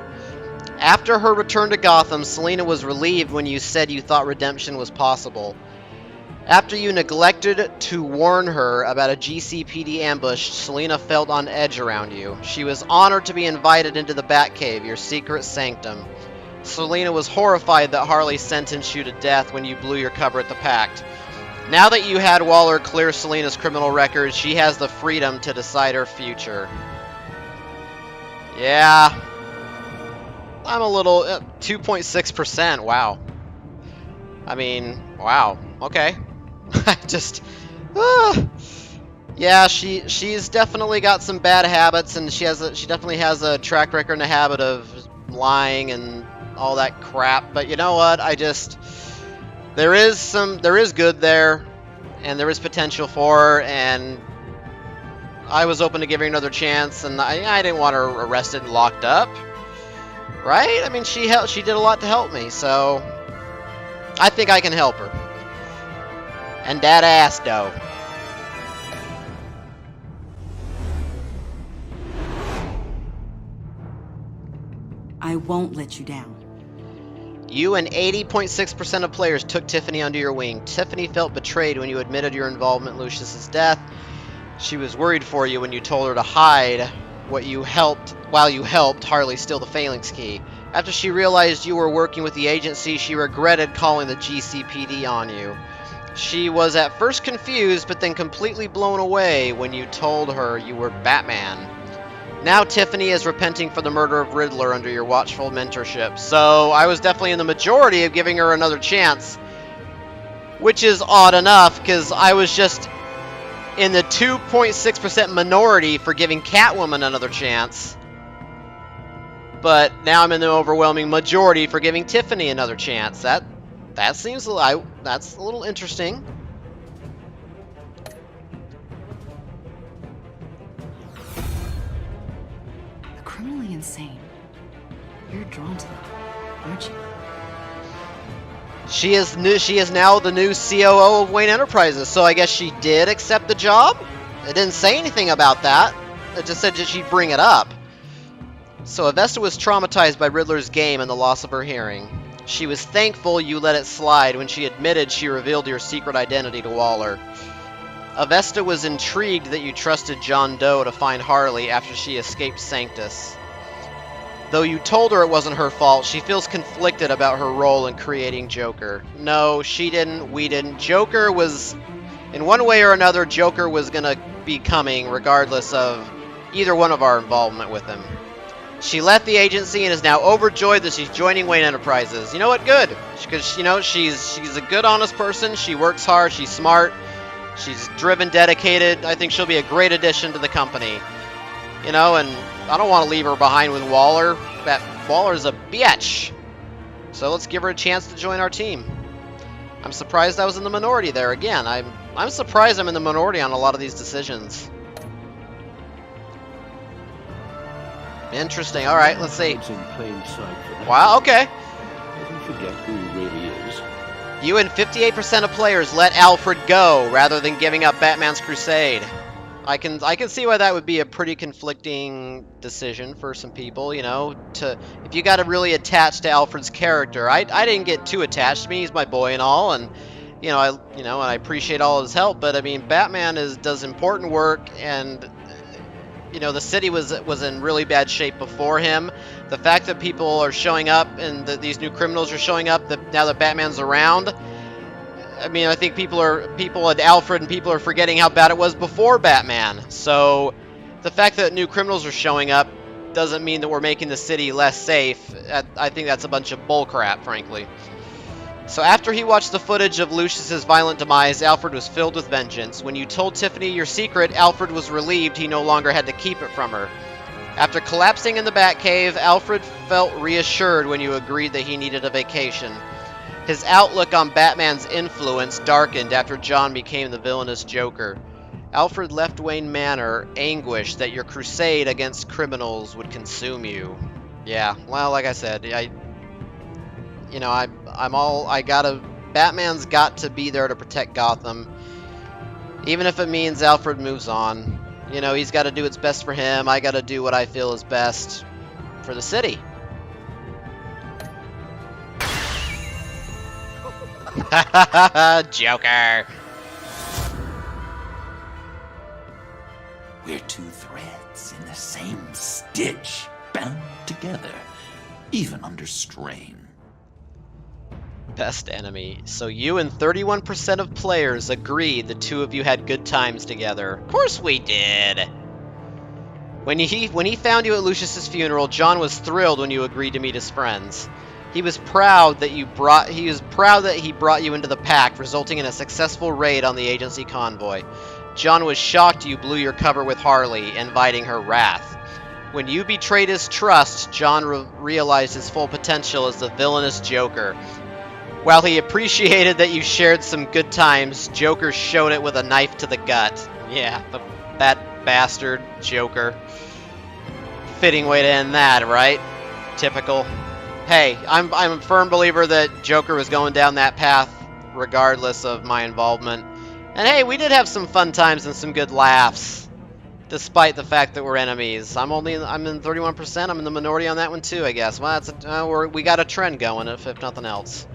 After her return to Gotham, Selina was relieved when you said you thought redemption was possible. After you neglected to warn her about a GCPD ambush, Selina felt on edge around you. She was honored to be invited into the Batcave, your secret sanctum. Selina was horrified that Harley sentenced you to death when you blew your cover at the Pact. Now that you had Waller clear Selina's criminal record, she has the freedom to decide her future. Yeah. I'm a little... 2.6%, wow. I mean, wow. Okay. I just... yeah, she's definitely got some bad habits, and she definitely has a track record and a habit of lying and all that crap. But you know what? There is good there, and there is potential for her, and I was open to giving her another chance, and I didn't want her arrested and locked up. Right? I mean, she did a lot to help me, so I think I can help her. And that ass, though. I won't let you down. You and 80.6% of players took Tiffany under your wing. Tiffany felt betrayed when you admitted your involvement in Lucius's death. She was worried for you when you told her to hide while you helped Harley steal the Phalanx key. After she realized you were working with the agency, she regretted calling the GCPD on you. She was at first confused, but then completely blown away when you told her you were Batman. Now Tiffany is repenting for the murder of Riddler under your watchful mentorship. So I was definitely in the majority of giving her another chance. Which is odd enough, because I was just in the 2.6% minority for giving Catwoman another chance. But now I'm in the overwhelming majority for giving Tiffany another chance. That seems that's a little interesting. Criminally insane. You're drawn to them, aren't you? She is now the new COO of Wayne Enterprises, so I guess she did accept the job? It didn't say anything about that. It just said that she'd bring it up. So Avesta was traumatized by Riddler's game and the loss of her hearing. She was thankful you let it slide when she admitted she revealed your secret identity to Waller. Avesta was intrigued that you trusted John Doe to find Harley after she escaped Sanctus. Though you told her it wasn't her fault, she feels conflicted about her role in creating Joker. No, she didn't, we didn't. Joker was, in one way or another, Joker was gonna be coming regardless of either one of our involvement with him. She left the agency and is now overjoyed that she's joining Wayne Enterprises. You know what? Good. Because, you know, she's a good, honest person. She works hard. She's smart. She's driven, dedicated. I think she'll be a great addition to the company. You know, and I don't want to leave her behind with Waller. That Waller's a bitch. So let's give her a chance to join our team. I'm surprised I was in the minority there again. I'm surprised I'm in the minority on a lot of these decisions. Interesting. All right, let's see. It's in plain sight for that. Wow, okay. Doesn't forget who he really is. You and 58% of players let Alfred go rather than giving up Batman's crusade. I can see why that would be a pretty conflicting decision for some people, you know, if you got to really attach to Alfred's character. I didn't get too attached. I mean, he's my boy and all, and and I appreciate all his help, but I mean, Batman does important work, and the city was in really bad shape before him. The fact that people are showing up and these new criminals are showing up now that Batman's around, I mean, I think people and Alfred and people are forgetting how bad it was before Batman. So the fact that new criminals are showing up doesn't mean that we're making the city less safe. I think that's a bunch of bullcrap, frankly. So after he watched the footage of Lucius's violent demise, Alfred was filled with vengeance. When you told Tiffany your secret, Alfred was relieved he no longer had to keep it from her. After collapsing in the Batcave, Alfred felt reassured when you agreed that he needed a vacation. His outlook on Batman's influence darkened after John became the villainous Joker. Alfred left Wayne Manor, anguished that your crusade against criminals would consume you. Yeah, well, like I said, Batman's got to be there to protect Gotham, even if it means Alfred moves on. You know, he's got to do what's best for him. I got to do what I feel is best for the city. Joker. We're two threads in the same stitch, bound together, even under strain. Best enemy. So you and 31% of players agreed the two of you had good times together. Of course we did. When he found you at Lucius's funeral, John was thrilled when you agreed to meet his friends. He was proud that he brought you into the pact, resulting in a successful raid on the agency convoy. John was shocked you blew your cover with Harley, inviting her wrath. When you betrayed his trust, John realized his full potential as the villainous Joker. While he appreciated that you shared some good times, Joker showed it with a knife to the gut. Yeah, that bastard Joker. Fitting way to end that, right? Typical. Hey, I'm a firm believer that Joker was going down that path regardless of my involvement. And hey, we did have some fun times and some good laughs, despite the fact that we're enemies. I'm in 31%. I'm in the minority on that one too, I guess. Well, we got a trend going, if nothing else.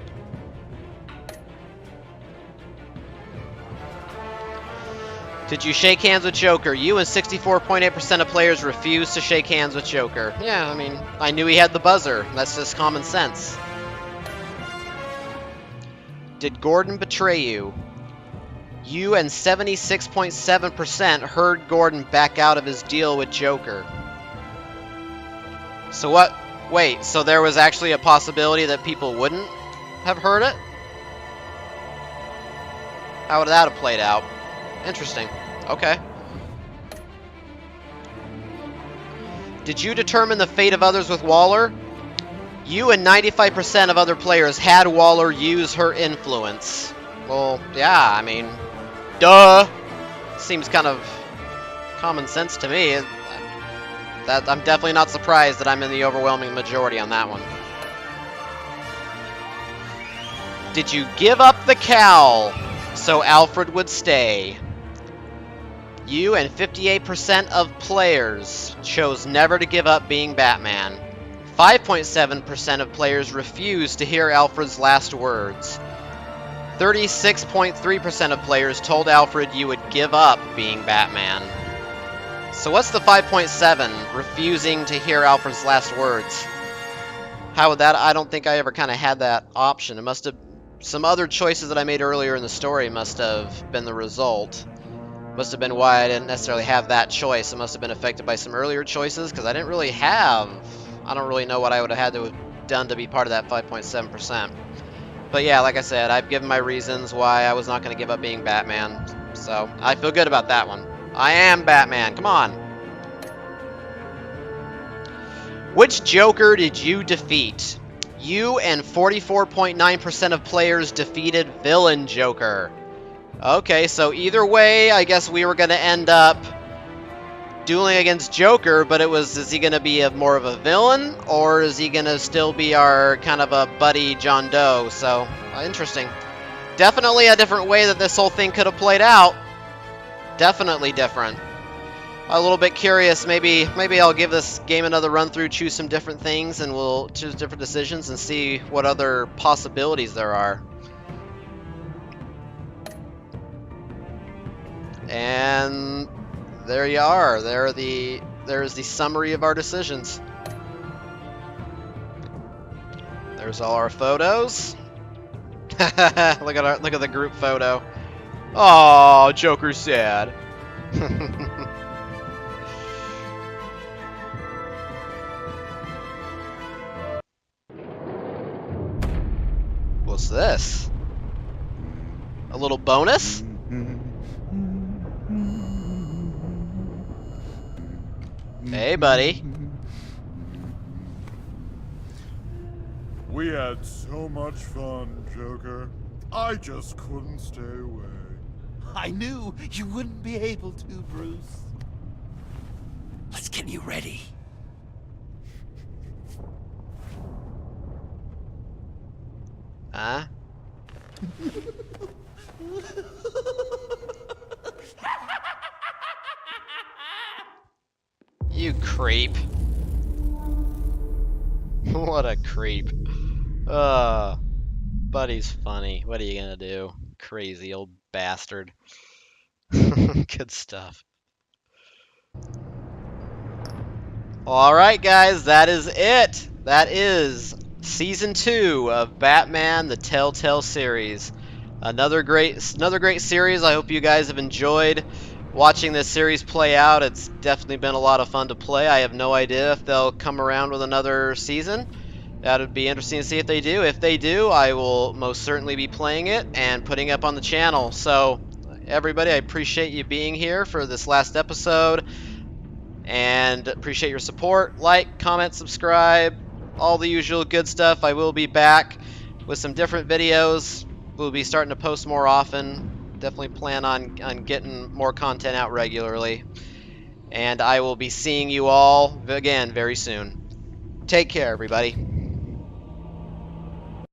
Did you shake hands with Joker? You and 64.8% of players refused to shake hands with Joker. Yeah, I mean, I knew he had the buzzer. That's just common sense. Did Gordon betray you? You and 76.7% heard Gordon back out of his deal with Joker. So what? Wait, so there was actually a possibility that people wouldn't have heard it? How would that have played out? Interesting. Okay. Did you determine the fate of others with Waller? You and 95% of other players had Waller use her influence. Well, yeah, I mean, duh. Seems kind of common sense to me. I'm definitely not surprised that I'm in the overwhelming majority on that one. Did you give up the cowl so Alfred would stay? You and 58% of players chose never to give up being Batman. 5.7% of players refused to hear Alfred's last words. 36.3% of players told Alfred you would give up being Batman. So what's the 5.7 refusing to hear Alfred's last words? How would that? I don't think I ever kind of had that option. It must have, some other choices that I made earlier in the story must have been the result. Must have been why I didn't necessarily have that choice. It must have been affected by some earlier choices, because I don't really know what I would have had to have done to be part of that 5.7%. But yeah, like I said, I've given my reasons why I was not going to give up being Batman. So I feel good about that one. I am Batman. Come on. Which Joker did you defeat? You and 44.9% of players defeated Villain Joker. Okay, so either way, I guess we were going to end up dueling against Joker, but is he going to be more of a villain, or is he going to still be our kind of a buddy John Doe? So, interesting. Definitely a different way that this whole thing could have played out. Definitely different. A little bit curious, maybe I'll give this game another run through, choose some different things, and we'll choose different decisions and see what other possibilities there are. And there you are. There's the summary of our decisions. There's all our photos. look at the group photo. Oh, Joker's sad. What's this? A little bonus? Hey, buddy. We had so much fun, Joker. I just couldn't stay away. I knew you wouldn't be able to, Bruce. Let's get you ready. Huh? You creep. What a creep. Buddy's funny. What are you gonna do? Crazy old bastard. Good stuff. Alright guys, that is it. That is Season 2 of Batman the Telltale Series. Another great series. I hope you guys have enjoyed watching this series play out. It's definitely been a lot of fun to play. I have no idea if they'll come around with another season. That would be interesting to see if they do. If they do, I will most certainly be playing it and putting it up on the channel. So, everybody, I appreciate you being here for this last episode. And appreciate your support. Like, comment, subscribe, all the usual good stuff. I will be back with some different videos. We'll be starting to post more often. Definitely plan on getting more content out regularly. And I will be seeing you all again very soon. Take care, everybody.